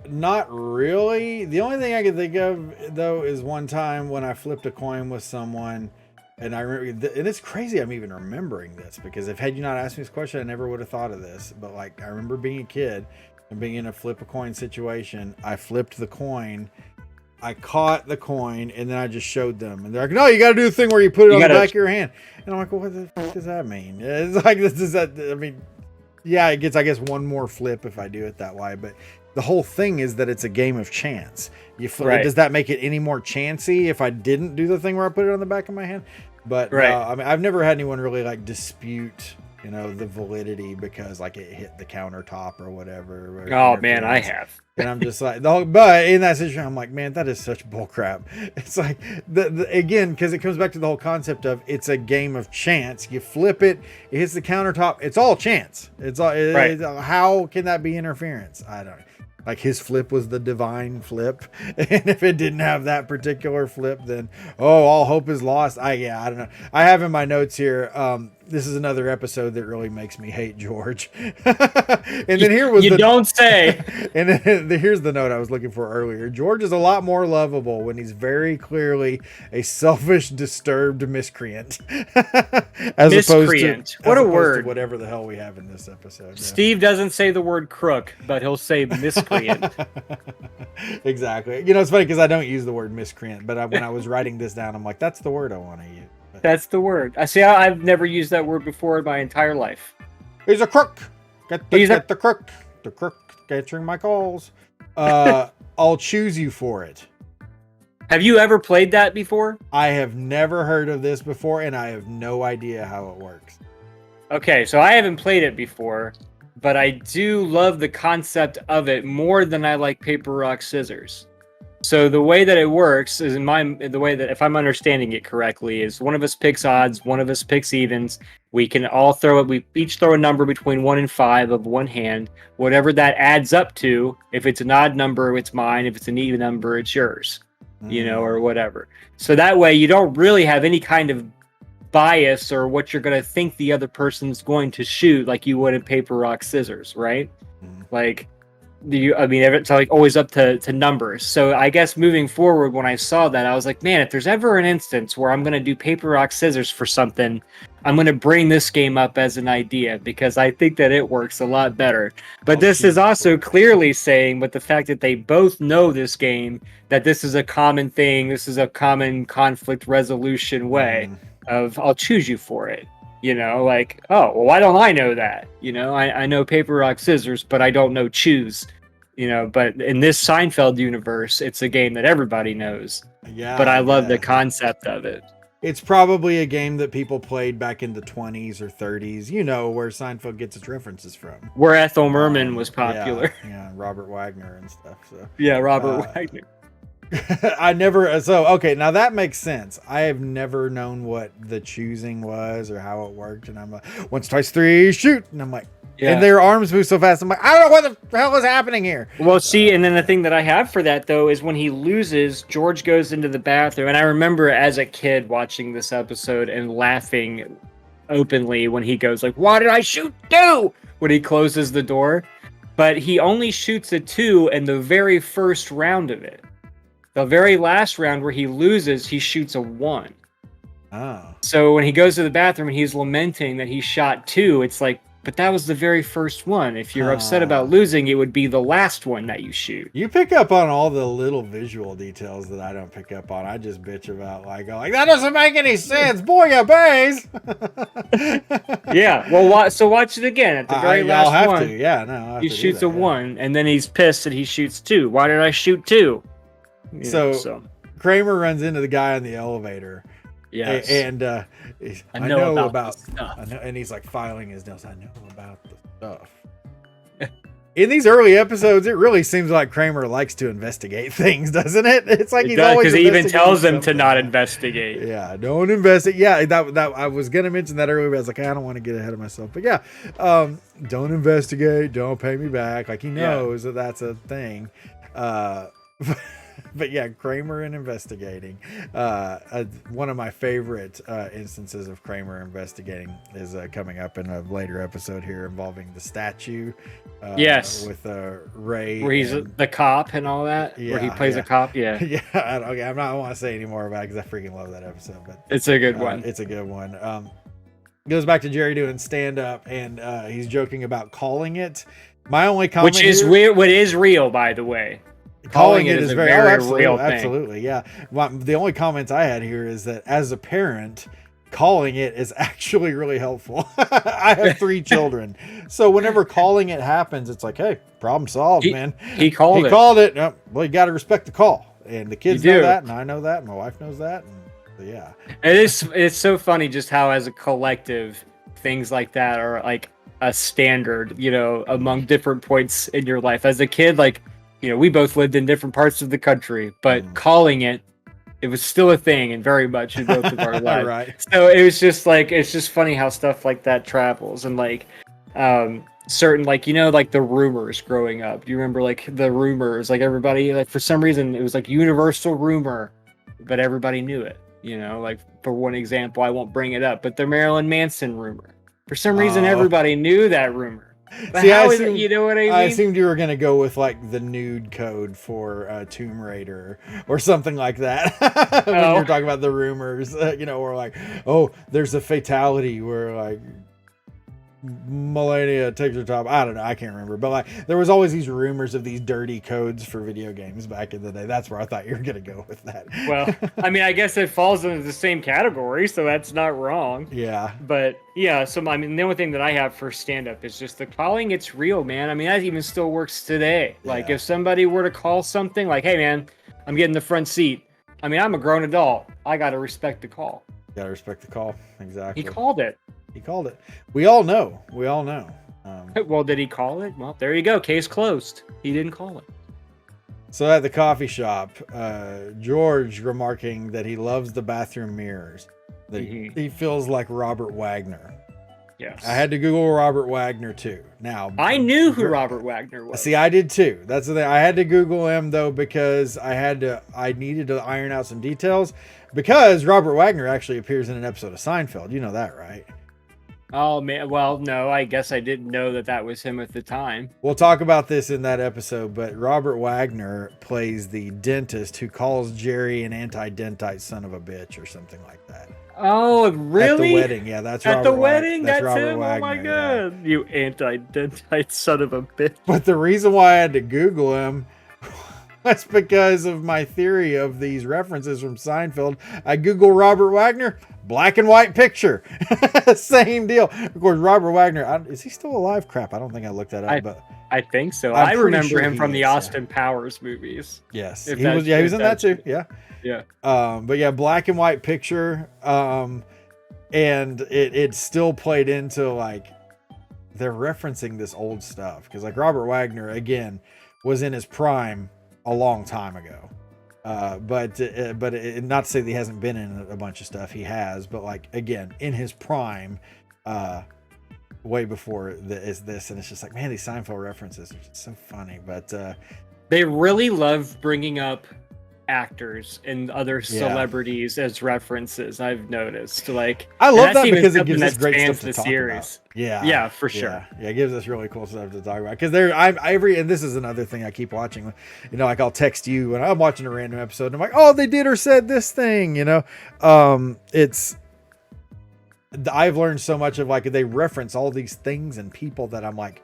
Not really. The only thing I can think of though is one time when I flipped a coin with someone, and I remember, and it's crazy I'm even remembering this, because if had you not asked me this question, I never would have thought of this. But like, I remember being a kid and being in a flip a coin situation. I flipped the coin, I caught the coin, and then I just showed them, and they're like, "No, you got to do the thing where you put it on the back of your hand." And I'm like, "Well, what the fuck does that mean?" It's like, this is that. I mean, yeah, it gets, I guess, one more flip if I do it that way, but the whole thing is that it's a game of chance. You flip, Right. Does that make it any more chancy if I didn't do the thing where I put it on the back of my hand? But Right. I mean, I've never had anyone really like dispute, you know, the validity because like it hit the countertop or whatever. Or Oh man, I interference. have. And I'm just like, but in that situation, I'm like, man, that is such bullcrap. It's like, again, because it comes back to the whole concept of it's a game of chance. You flip it, it hits the countertop. It's all chance. It's all. Right. How can that be interference? I don't. Like his flip was the divine flip, and if it didn't have that particular flip, then all hope is lost. I don't know. I have in my notes here. This is another episode that really makes me hate George. And then here was don't say. And then here's the note I was looking for earlier. George is a lot more lovable when he's very clearly a selfish, disturbed miscreant. As Miscreant. What a opposed word. to whatever the hell we have in this episode. Yeah. Steve doesn't say the word crook, but he'll say miscreant. Exactly. You know, it's funny because I don't use the word miscreant, but when I was writing this down, I'm like, that's the word I want to use. But That's the word. I see. I've never used that word before in my entire life. he's a crook. Get He's the crook. The crook answering my calls. I'll choose you for it. Have you ever played that before? I have never heard of this before, and I have no idea how it works. Okay, so I haven't played it before, but I do love the concept of it more than I like paper, rock, scissors. So the way that it works is the way that, if I'm understanding it correctly, is one of us picks odds, one of us picks evens. We can all throw it. We each throw a number between 1 and 5 of one hand. Whatever that adds up to, if it's an odd number, it's mine. If it's an even number, it's yours. You know, or whatever. So that way you don't really have any kind of bias or what you're going to think the other person's going to shoot like you would in paper, rock, scissors, right? Like, it's like always up to numbers. So I guess moving forward, when I saw that, I was like, man, if there's ever an instance where I'm going to do paper, rock, scissors for something, I'm going to bring this game up as an idea because I think that it works a lot better. But this is also clearly saying, with the fact that they both know this game, that this is a common thing. This is a common conflict resolution way of I'll choose you for it. You know, like, oh, well, why don't I know that? You know, I know paper, rock, scissors, but I don't know choose. You know, but in this Seinfeld universe, it's a game that everybody knows. Yeah. But I love the concept of it. It's probably a game that people played back in the 20s or 30s, you know, where Seinfeld gets its references from. Where Ethel Merman was popular. Yeah, Robert Wagner and stuff. So yeah, Robert Wagner. Okay, now that makes sense. I have never known what the choosing was or how it worked, and I'm like, once, twice, three, shoot, and I'm like, and their arms move so fast, I'm like, I don't know what the hell is happening here. Well, see, and then the thing that I have for that though is when he loses, George goes into the bathroom, and I remember as a kid watching this episode and laughing openly when he goes like, "Why did I shoot 2?" when he closes the door, but he only shoots a 2 in the very first round of it. The very last round where he loses, he shoots a 1. Oh. So when he goes to the bathroom and he's lamenting that he shot 2, it's like, but that was the very first one. If you're upset about losing, it would be the last one that you shoot. You pick up on all the little visual details that I don't pick up on. I just bitch about like that doesn't make any sense. Boy, obeys. Yeah. Well, so watch it again at the very last I'll have one. to. Yeah, no. He shoots a 1, and then he's pissed that he shoots 2. Why did I shoot 2? So Kramer runs into the guy in the elevator. Yes. And I know about the stuff. and he's like filing his notes. I know about the stuff. in these early episodes, it really seems like Kramer likes to investigate things, doesn't it? It's like he's always because he even tells them to something. not investigate. Yeah, don't investigate. Yeah, that I was gonna mention that earlier, but I was like, I don't want to get ahead of myself. But yeah, don't investigate. Don't pay me back. Like he knows that that's a thing. But yeah, Kramer and investigating. One of my favorite instances of Kramer investigating is coming up in a later episode here involving the statue. Yes. With Ray. Where he's the cop and all that. Yeah, where he plays a cop. Yeah. Yeah. I don't want to say any more about it because I freaking love that episode. But it's a good one. It's a good one. Goes back to Jerry doing stand up, and he's joking about calling it. My only comment, which is weird. What is real, by the way. Calling it is very real thing. Absolutely, yeah. The only comments I had here is that as a parent, calling it is actually really helpful. I have 3 children, so whenever calling it happens, it's like, hey, problem solved, man. He called it. Oh, well, you got to respect the call, and the kids know that, and I know that, and my wife knows that, and yeah. It's so funny just how as a collective things like that are like a standard, among different points in your life. As a kid, like, we both lived in different parts of the country, but calling it was still a thing and very much in both of our lives. Right. So it was just like, it's just funny how stuff like that travels, and like certain, like, like the rumors growing up. Do you remember like the rumors, like everybody, like for some reason it was like universal rumor, but everybody knew it, like for one example, I won't bring it up, but the Marilyn Manson rumor. For some reason, everybody knew that rumor. But see, how is it, you know what I mean? I assumed you were going to go with like the nude code for Tomb Raider or something like that. When you're talking about the rumors, or like, oh, there's a fatality where like Melania takes her top. I don't know. I can't remember. But like, there was always these rumors of these dirty codes for video games back in the day. That's where I thought you were going to go with that. Well, I mean, I guess it falls into the same category, so that's not wrong. Yeah. But yeah, so I mean, the only thing that I have for stand-up is just the calling it's real, man. I mean, that even still works today. Like if somebody were to call something like, hey man, I'm getting the front seat. I mean, I'm a grown adult. I got to respect the call. Got to respect the call. Exactly. He called it. He called it. We all know. Well, did he call it? Well, there you go. Case closed. He didn't call it. So at the coffee shop, George remarking that he loves the bathroom mirrors. That he feels like Robert Wagner. Yes. I had to Google Robert Wagner too. Now I knew who Robert Wagner was. See, I did too. That's the thing. I had to Google him though because I needed to iron out some details because Robert Wagner actually appears in an episode of Seinfeld. You know that, right? Oh man, well, no, I guess I didn't know that was him at the time. We'll talk about this in that episode, but Robert Wagner plays the dentist who calls Jerry an anti-dentite son of a bitch or something like that. Oh, really? At the wedding, yeah, that's at Robert the wedding. That's Robert him. Wagner, oh my god, yeah. You anti-dentite son of a bitch. But the reason why I had to Google him was because of my theory of these references from Seinfeld. I Google Robert Wagner. Black and white picture. Same deal. Of course, Robert Wagner, is he still alive? Crap, I don't think I looked that up, but I think so. I'm I pretty remember sure him from the is, Austin Powers movies. Yes. He was in that too. Yeah. Yeah. But yeah, black and white picture. And it still played into like they're referencing this old stuff because like Robert Wagner again was in his prime a long time ago. But not to say that he hasn't been in a bunch of stuff. He has, but like again in his prime, way before this, and it's just like, man, these Seinfeld references are just so funny. But they really love bringing up actors and other celebrities as references. I've noticed. Like I love that because it gives us great stuff to talk about. Yeah, for sure. Yeah, it gives us really cool stuff to talk about. Because and this is another thing I keep watching. Like I'll text you when I'm watching a random episode, and I'm like, oh, they did or said this thing. I've learned so much of like they reference all these things and people that I'm like,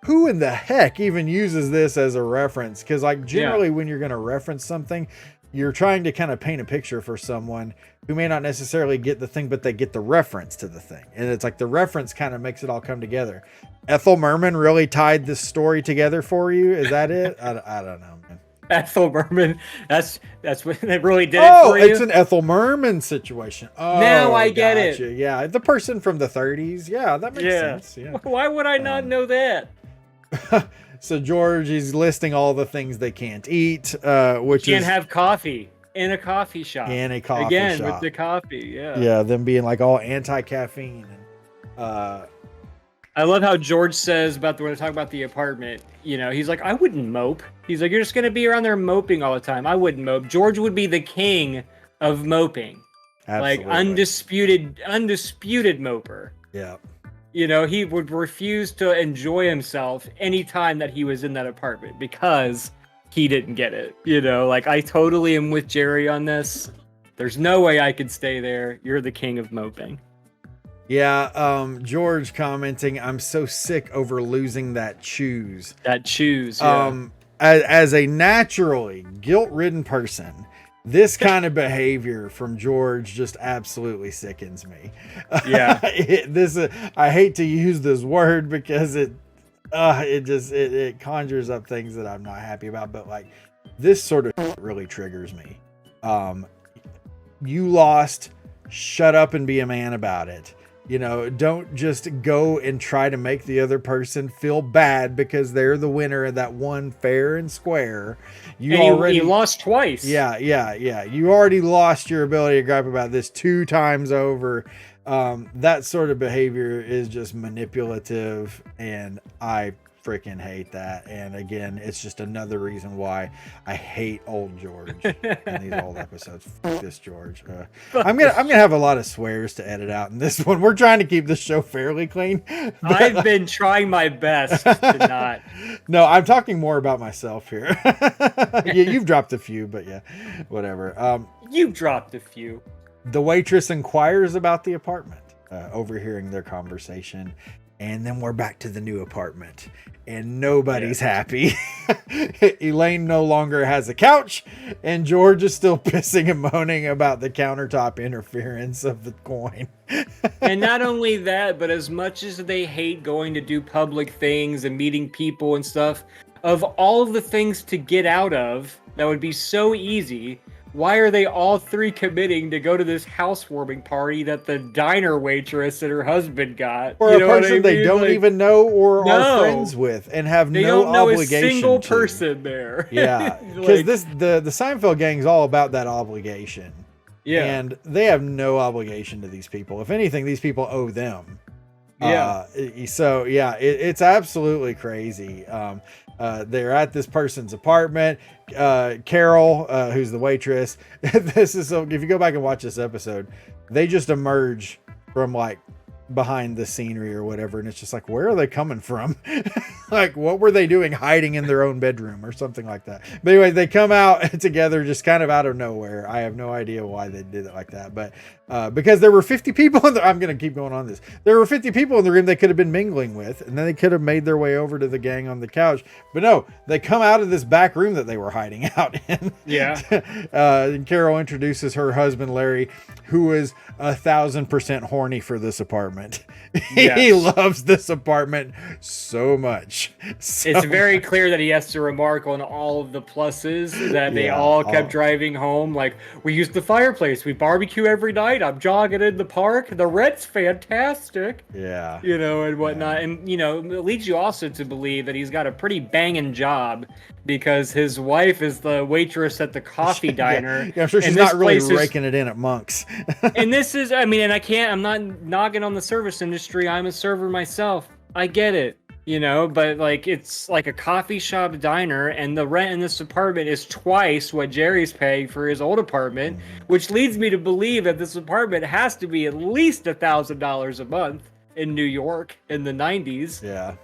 who in the heck even uses this as a reference? Because like generally when you're going to reference something, you're trying to kind of paint a picture for someone who may not necessarily get the thing, but they get the reference to the thing. And it's like the reference kind of makes it all come together. Ethel Merman really tied this story together for you. Is that it? I don't know, man. Ethel Merman. That's what they really did it for you. It's an Ethel Merman situation. Oh, now I get it. Yeah, the person from the 30s. Yeah, that makes sense. Yeah. Why would I not know that? So George, he's listing all the things they can't eat, which Can't is have coffee in a coffee shop. in a coffee Again, shop. with the coffee, Yeah, them being like all anti-caffeine. And, I love how George says when they talk about the apartment, he's like, I wouldn't mope. He's like, you're just gonna be around there moping all the time. I wouldn't mope. George would be the king of moping. absolutely. Like undisputed moper. Yeah. He would refuse to enjoy himself anytime that he was in that apartment because he didn't get it. Like I totally am with Jerry on this. There's no way I could stay there. You're the king of moping. Yeah, George commenting, I'm so sick over losing that choose. That choose, yeah. As a naturally guilt-ridden person, this kind of behavior from George just absolutely sickens me. Yeah. I hate to use this word because it conjures up things that I'm not happy about, but like this sort of really triggers me. You lost, shut up and be a man about it. Don't just go and try to make the other person feel bad because they're the winner of that one fair and square. You lost twice. Yeah. You already lost your ability to gripe about this 2 times over. That sort of behavior is just manipulative, and I freaking hate that. And again, it's just another reason why I hate old George in these old episodes. Fuck this George. I'm gonna have a lot of swears to edit out in this one. We're trying to keep this show fairly clean. I've been trying my best to not. No, I'm talking more about myself here. Yeah, you've dropped a few, but yeah, whatever. You've dropped a few. The waitress inquires about the apartment, overhearing their conversation. And then we're back to the new apartment, and nobody's happy. Elaine no longer has a couch, and George is still pissing and moaning about the countertop interference of the coin. And not only that, but as much as they hate going to do public things and meeting people and stuff, of all of the things to get out of that would be so easy, why are they all 3 committing to go to this housewarming party that the diner waitress and her husband got? Or a person they don't even know or are friends with and have no obligation to. They don't know a single person there. Yeah, because the Seinfeld gang's all about that obligation. Yeah. And they have no obligation to these people. If anything, these people owe them. Yeah. So yeah, it's absolutely crazy. They're at this person's apartment. Carol, who's the waitress, this is so, if you go back and watch this episode, they just emerge from like behind the scenery or whatever, and it's just like, where are they coming from? Like, what were they doing hiding in their own bedroom or something like that? But anyway, they come out together just kind of out of nowhere. I have no idea why they did it like that, but because there were 50 people in the, I'm going to keep going on this. There were 50 people in the room they could have been mingling with, and then they could have made their way over to the gang on the couch. But no, they come out of this back room that they were hiding out in. Yeah. And Carol introduces her husband, Larry, who is 1,000% horny for this apartment. Yes. He loves this apartment so much. It's very clear that he has to remark on all of the pluses that they all kept driving home. Like, we use the fireplace, we barbecue every night, I'm jogging in the park, the rent's fantastic. Yeah. And whatnot. Yeah. And, it leads you also to believe that he's got a pretty banging job because his wife is the waitress at the coffee diner. Yeah, I'm sure she's not really raking it in at Monk's. And this is, I'm not knocking on the service industry. I'm a server myself. I get it. But like, it's like a coffee shop diner, and the rent in this apartment is twice what Jerry's paying for his old apartment, which leads me to believe that this apartment has to be at least $1,000 a month in New York in the 90s. Yeah.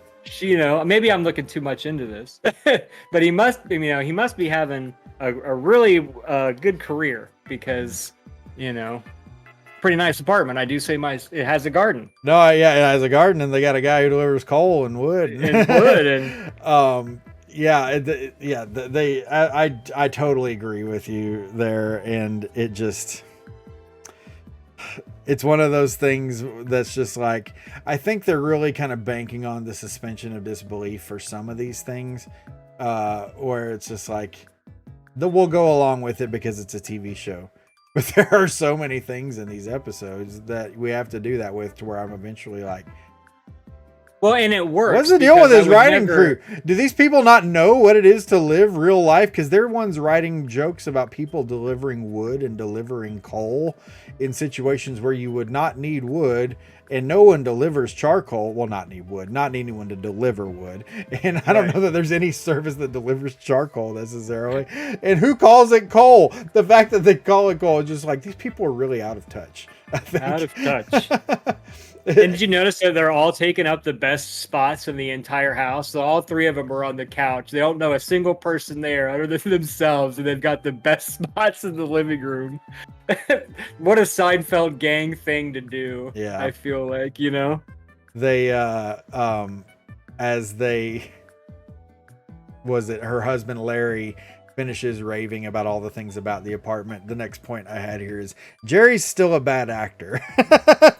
Maybe I'm looking too much into this, but he must be having a really good career because, pretty nice apartment. I do say it has a garden. No, yeah, it has a garden, and they got a guy who delivers coal and wood. I totally agree with you there, and it's one of those things that's just like, I think they're really kind of banking on the suspension of disbelief for some of these things, where it's just like, we'll go along with it because it's a TV show. But there are so many things in these episodes that we have to do that with, to where I'm eventually like, Well, and it works. What's the deal with because I his would writing never- crew? Do these people not know what it is to live real life? Because they're ones writing jokes about people delivering wood and delivering coal in situations where you would not need wood, and no one delivers charcoal. Well, not need wood, not need anyone to deliver wood. And I don't know that there's any service that delivers charcoal necessarily. And who calls it coal? The fact that they call it coal is just like, these people are really out of touch. I think. Out of touch. And did you notice that they're all taking up the best spots in the entire house? So all three of them are on the couch. They don't know a single person there other than themselves, and they've got the best spots in the living room. What a Seinfeld gang thing to do. Yeah. I feel like, you know? They as they was it her husband Larry finishes raving about all the things about the apartment. The next point I had here is Jerry's still a bad actor.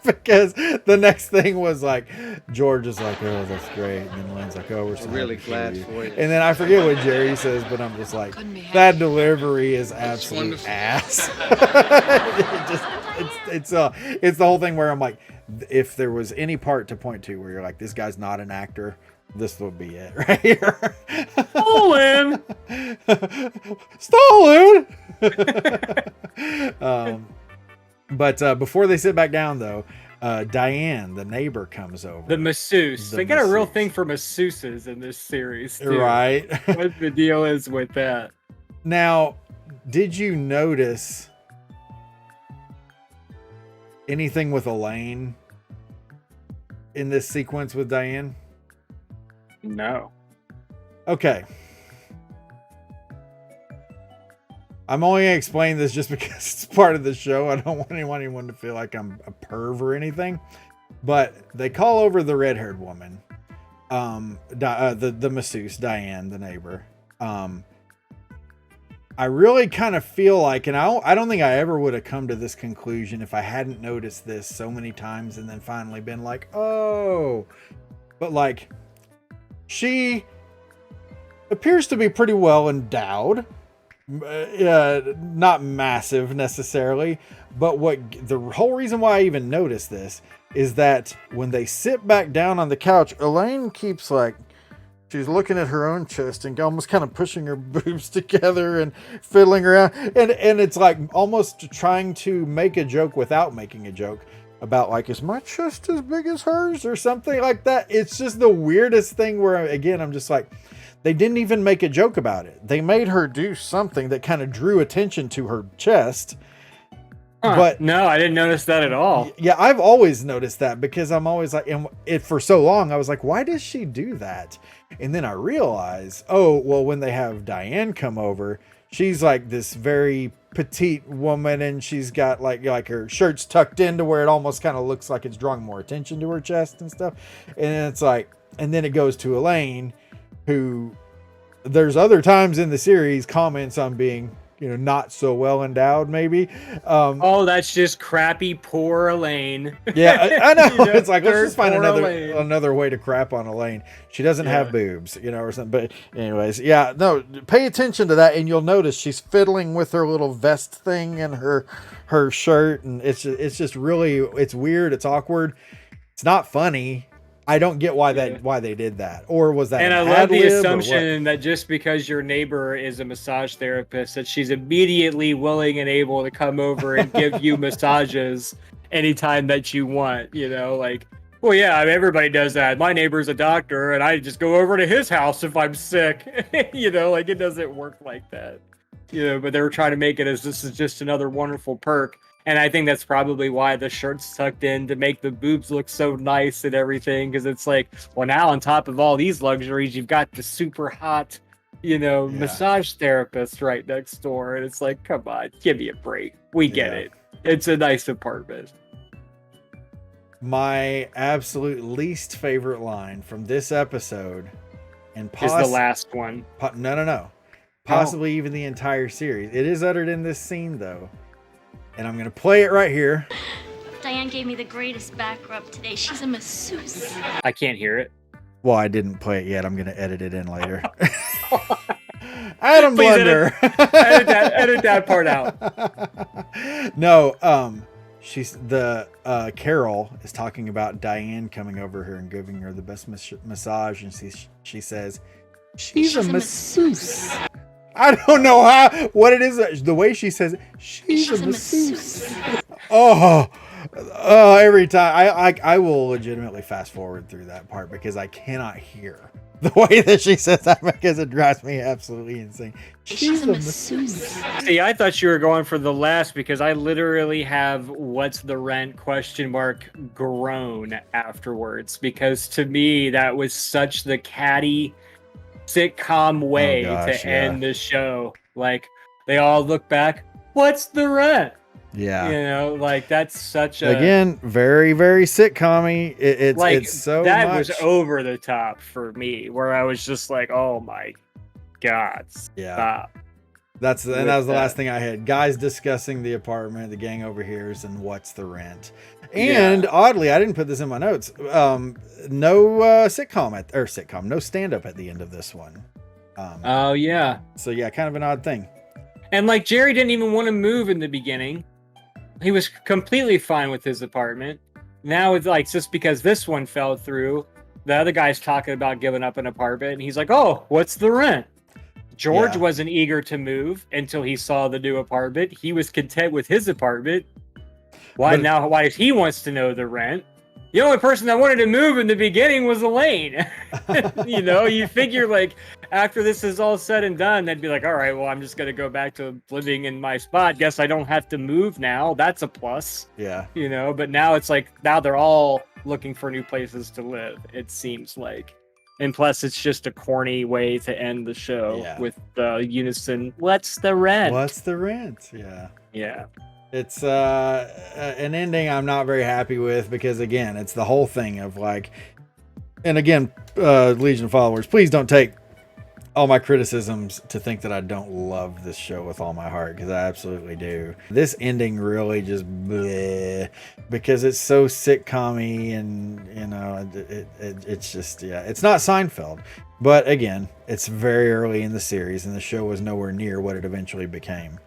Because the next thing was like George is like, oh, that's great, and then Lynn's like, oh, we're so Really happy glad you. for you. And then I forget what Jerry says, but I'm just like, that delivery is absolute ass. It's the whole thing where I'm like, if there was any part to point to where you're like, this guy's not an actor, this would be it right here. Stolen! Stolen! But before they sit back down, though, Diane, the neighbor, comes over. The masseuse. The They got a real masseuse. thing for masseuses in this series, too. Right. What the deal is with that? Now, did you notice anything with Elaine in this sequence with Diane? No. Okay. I'm only going to explain this just because it's part of the show. I don't want anyone to feel like I'm a perv or anything. But they call over the red-haired woman, the masseuse, Diane, the neighbor. I really kind of feel like, and I don't think I ever would have come to this conclusion if I hadn't noticed this so many times and then finally been like, oh. But like, she appears to be pretty well endowed. Not massive necessarily, but the whole reason why I even noticed this is that when they sit back down on the couch, Elaine keeps like, she's looking at her own chest and almost kind of pushing her boobs together and fiddling around. And it's like almost trying to make a joke without making a joke about like, is my chest as big as hers or something like that? It's just the weirdest thing where, again, I'm just like, they didn't even make a joke about it. They made her do something that kind of drew attention to her chest. But no, I didn't notice that at all. Yeah, I've always noticed that because I'm always like, and for so long, I was like, why does she do that? And then I realize, oh, well, when they have Diane come over, she's like this very petite woman and she's got like her shirt's tucked into where it almost kind of looks like it's drawing more attention to her chest and stuff. And it's like, and then it goes to Elaine, who there's other times in the series comments on being, not so well endowed, maybe. Oh, that's just crappy, poor Elaine. Yeah, I know. It's like, let's just find poor another way to crap on Elaine. She doesn't have boobs, or something. But anyways, yeah, no, pay attention to that, and you'll notice she's fiddling with her little vest thing and her shirt, and it's just really, it's weird, it's awkward, it's not funny. I don't get why they did that, or was that? And an I love the ad-lib, or assumption that just because your neighbor is a massage therapist, that she's immediately willing and able to come over and give you massages anytime that you want. Like, well, yeah, everybody does that. My neighbor's a doctor, and I just go over to his house if I'm sick. Like it doesn't work like that. But they were trying to make it as this is just another wonderful perk. And I think that's probably why the shirt's tucked in, to make the boobs look so nice and everything. Because it's like, well, now on top of all these luxuries, you've got the super hot, massage therapist right next door. And it's like, come on, give me a break. We get it. It's a nice apartment. My absolute least favorite line from this episode, and Is the last one. No. Possibly even the entire series. It is uttered in this scene, though. And I'm going to play it right here. Diane gave me the greatest back rub today. She's a masseuse. I can't hear it. Well, I didn't play it yet. I'm going to edit it in later. Adam Please Blunder. Edit that part out. No, she's the Carol is talking about Diane coming over here and giving her the best massage, and she says she's a masseuse. I don't know what it is. The way she says it, she's a masseuse. Oh, every time I will legitimately fast forward through that part because I cannot hear the way that she says that because it drives me absolutely insane. She's a masseuse. See, I thought you were going for the last because I literally have "What's the rent?" ? Groan afterwards because to me that was such the catty sitcom way to end the show. Like they all look back, "What's the rent?" Yeah, you know, like that's such a again very very sitcom-y. It's so that much. was over the top for me, where I was just like, "Oh my god, stop." Yeah. That was the last thing I had. Guys discussing the apartment, the gang overhears, and what's the rent. And oddly, I didn't put this in my notes. No sitcom, no stand-up at the end of this one. Oh yeah. So yeah, kind of an odd thing. And like Jerry didn't even want to move in the beginning. He was completely fine with his apartment. Now it's like just because this one fell through, the other guy's talking about giving up an apartment, and he's like, "Oh, what's the rent?" George wasn't eager to move until he saw the new apartment. He was content with his apartment. Why he wants to know the rent? The only person that wanted to move in the beginning was Elaine. You know, you figure like after this is all said and done, they'd be like, all right, well, I'm just going to go back to living in my spot. Guess I don't have to move now. That's a plus. Yeah. You know, but now it's like, now they're all looking for new places to live, it seems like. And plus, it's just a corny way to end the show with the unison, what's the rent? What's the rent? Yeah. Yeah. It's an ending I'm not very happy with because, again, it's the whole thing of like, and again, Legion of followers, please don't take all my criticisms to think that I don't love this show with all my heart, because I absolutely do. This ending really just bleh, because it's so sitcom-y, and you know, it's just, yeah, it's not Seinfeld, but again, it's very early in the series and the show was nowhere near what it eventually became.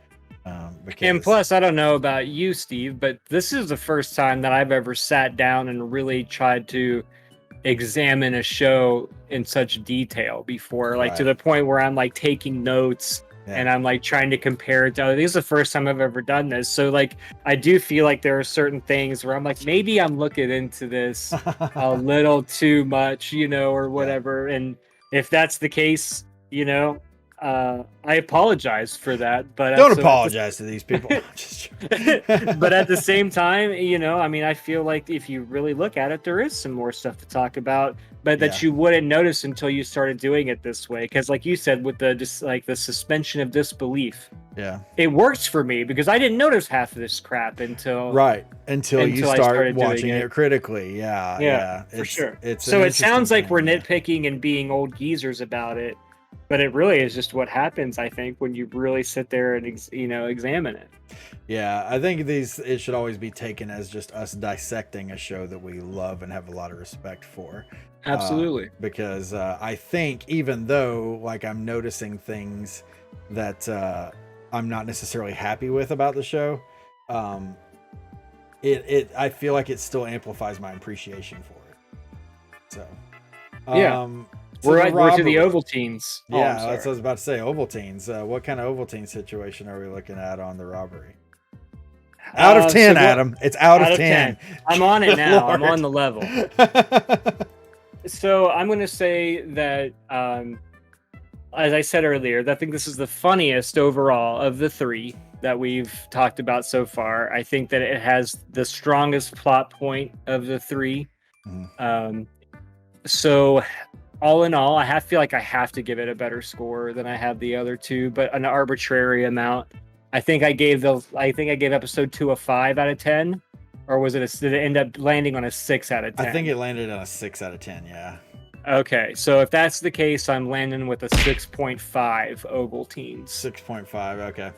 And plus, I don't know about you, Steve, but this is the first time that I've ever sat down and really tried to examine a show in such detail before, like to the point where I'm like taking notes and I'm like trying to compare it to other. This is the first time I've ever done this. So like, I do feel like there are certain things where I'm like, maybe I'm looking into this a little too much, you know, or whatever. And if that's the case, you know, I apologize for that, but don't apologize to these people. But at the same time, you know, I mean, I feel like if you really look at it, there is some more stuff to talk about, but that you wouldn't notice until you started doing it this way. Because, like you said, with the just like the suspension of disbelief, it works for me because I didn't notice half of this crap until you start watching it critically. Yeah, for sure. So it sounds like we're nitpicking and being old geezers about it. But it really is just what happens, I think, when you really sit there and examine it. Yeah, I think it should always be taken as just us dissecting a show that we love and have a lot of respect for. Absolutely. Because I think even though like I'm noticing things that I'm not necessarily happy with about the show, I feel like it still amplifies my appreciation for it. So we're to the Ovaltines. Yeah, that's what I was about to say. Ovaltines. What kind of Ovaltine situation are we looking at on the Robbery? Out of 10, Adam. It's out of 10. I'm on it now. I'm on the level. So I'm going to say that, as I said earlier, I think this is the funniest overall of the three that we've talked about so far. I think that it has the strongest plot point of the three. So all in all, I feel like I have to give it a better score than I have the other two, but an arbitrary amount. I think I gave episode 2 a 5 out of 10, or did it end up landing on a 6 out of 10? I think it landed on a 6 out of 10. Yeah. Okay, so if that's the case, I'm landing with a 6.5 Ovaltines. 6.5. Okay.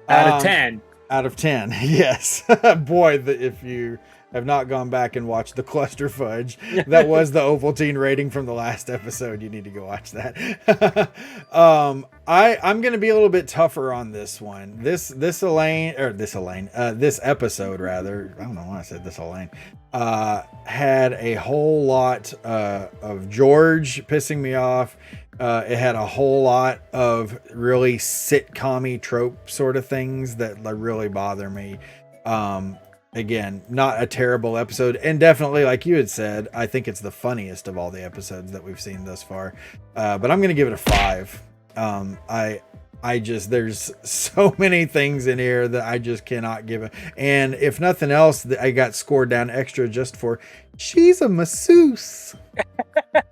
Out of 10. Out of 10. Yes. Boy, if you have not gone back and watched the Cluster Fudge, that was the Ovaltine rating from the last episode. You need to go watch that. I'm going to be a little bit tougher on this one. This episode rather. I don't know why I said this Elaine. Had a whole lot of George pissing me off. It had a whole lot of really sitcom-y trope sort of things that really bother me. Again, not a terrible episode, and definitely, like you had said, I think it's the funniest of all the episodes that we've seen thus far. But I'm going to give it a 5. I just, there's so many things in here that I just cannot give it. And if nothing else, I got scored down extra just for, she's a masseuse.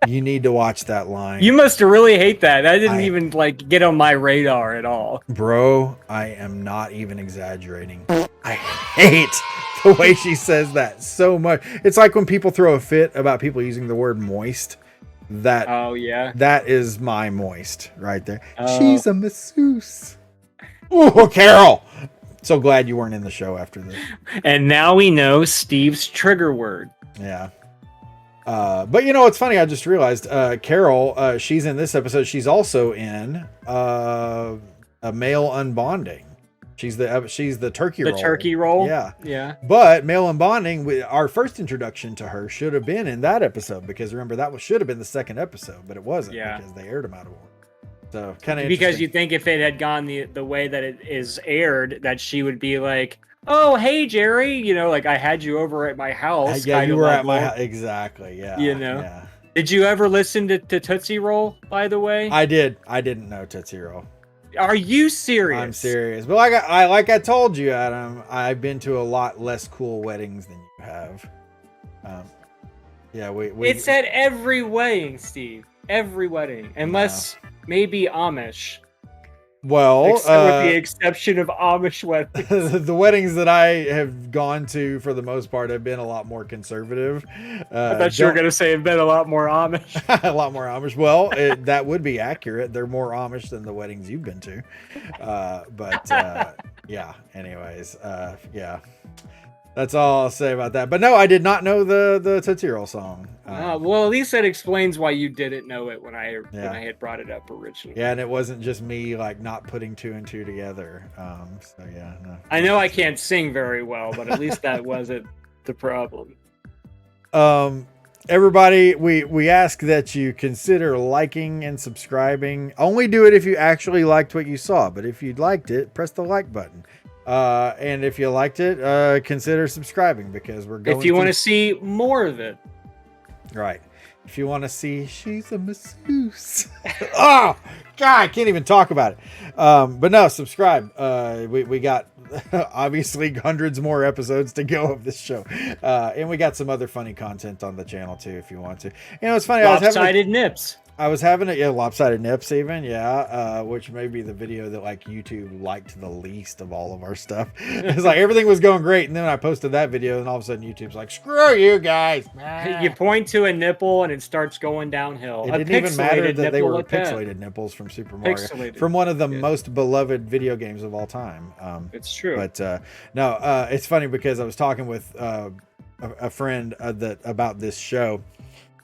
You need to watch that line. You must really hate that. That didn't even like get on my radar at all. Bro, I am not even exaggerating. I hate the way she says that so much. It's like when people throw a fit about people using the word moist. That that is my moist right there. She's a masseuse. Oh, Carol. So glad you weren't in the show after this. And now we know Steve's trigger word. Yeah. But you know, it's funny. I just realized Carol, she's in this episode. She's also in a male unbonding. She's the turkey roll. The turkey roll? Yeah. Yeah. But male unbonding, our first introduction to her should have been in that episode, because remember, that should have been the second episode, but it wasn't because they aired them out of order. So kind of because you think if it had gone the way that it is aired, that she would be like, oh, hey, Jerry, you know, like I had you over at my house. Yeah, you were at my house. Exactly. Yeah. You know. Yeah. Did you ever listen to Tootsie Roll, by the way? I did. I didn't know Tootsie Roll. Are you serious? I'm serious. But like I told you, Adam, I've been to a lot less cool weddings than you have. Yeah, we it's at every wedding, Steve. Every wedding. Unless maybe Amish. Well, with the exception of Amish weddings. The weddings that I have gone to, for the most part, have been a lot more conservative. I thought you were going to say have been a lot more Amish. A lot more Amish. Well, that would be accurate. They're more Amish than the weddings you've been to. Yeah. Anyways, yeah. That's all I'll say about that. But no, I did not know the Tootsie Roll song. Well, at least that explains why you didn't know it when I had brought it up originally. Yeah, and it wasn't just me like not putting 2 and 2 together. So yeah, no. I know I can't sing very well, but at least that wasn't the problem. Everybody, we ask that you consider liking and subscribing. Only do it if you actually liked what you saw. But if you liked it, press the like button. And if you liked it, consider subscribing, because we're going. If you want to see more of it, right? If you want to see, she's a masseuse. Oh God, I can't even talk about it. But no, subscribe. We got obviously hundreds more episodes to go of this show, and we got some other funny content on the channel too, if you want to. You know, it's funny. Lopsided nips. I was having lopsided nips even, which may be the video that like YouTube liked the least of all of our stuff. It's like everything was going great, and then I posted that video, and all of a sudden YouTube's like, screw you guys. You point to a nipple and it starts going downhill. It didn't even matter that they were pixelated nipples from Super Mario, from one of the most beloved video games of all time. It's true. But no, it's funny because I was talking with a friend about this show.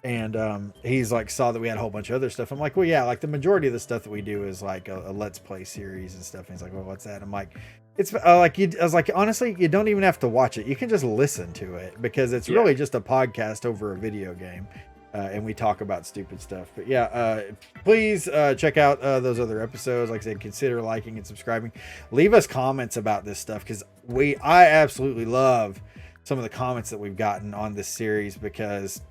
And he's like, saw that we had a whole bunch of other stuff. I'm like, well, yeah, like the majority of the stuff that we do is like a Let's Play series and stuff. And he's like, well, what's that? I'm like, it's like, I was like, honestly, you don't even have to watch it. You can just listen to it, because it's really just a podcast over a video game. And we talk about stupid stuff. But yeah, please check out those other episodes. Like I said, consider liking and subscribing. Leave us comments about this stuff, because I absolutely love some of the comments that we've gotten on this series, because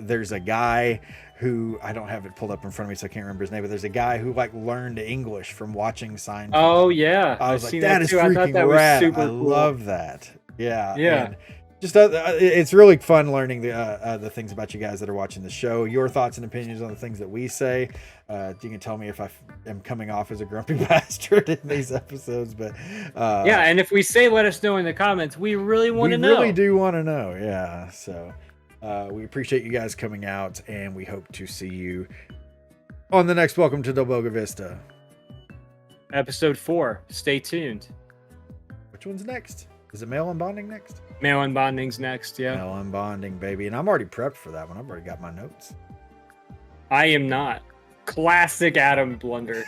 there's a guy who, I don't have it pulled up in front of me, so I can't remember his name, but there's a guy who like learned English from watching Seinfeld. Oh yeah, I was like, that is freaking rad. I love that. Yeah. And just it's really fun learning the things about you guys that are watching the show, your thoughts and opinions on the things that we say. You can tell me if I am coming off as a grumpy bastard in these episodes, but and if we say, let us know in the comments. We really want to know. We really do want to know. Yeah. So we appreciate you guys coming out, and we hope to see you on the next Welcome to Boca Vista. Episode 4. Stay tuned. Which one's next? Is it male and bonding next? Mail and bonding's next. Yeah, Mail and bonding, baby. And I'm already prepped for that one. I've already got my notes. I am not. Classic Adam blunder.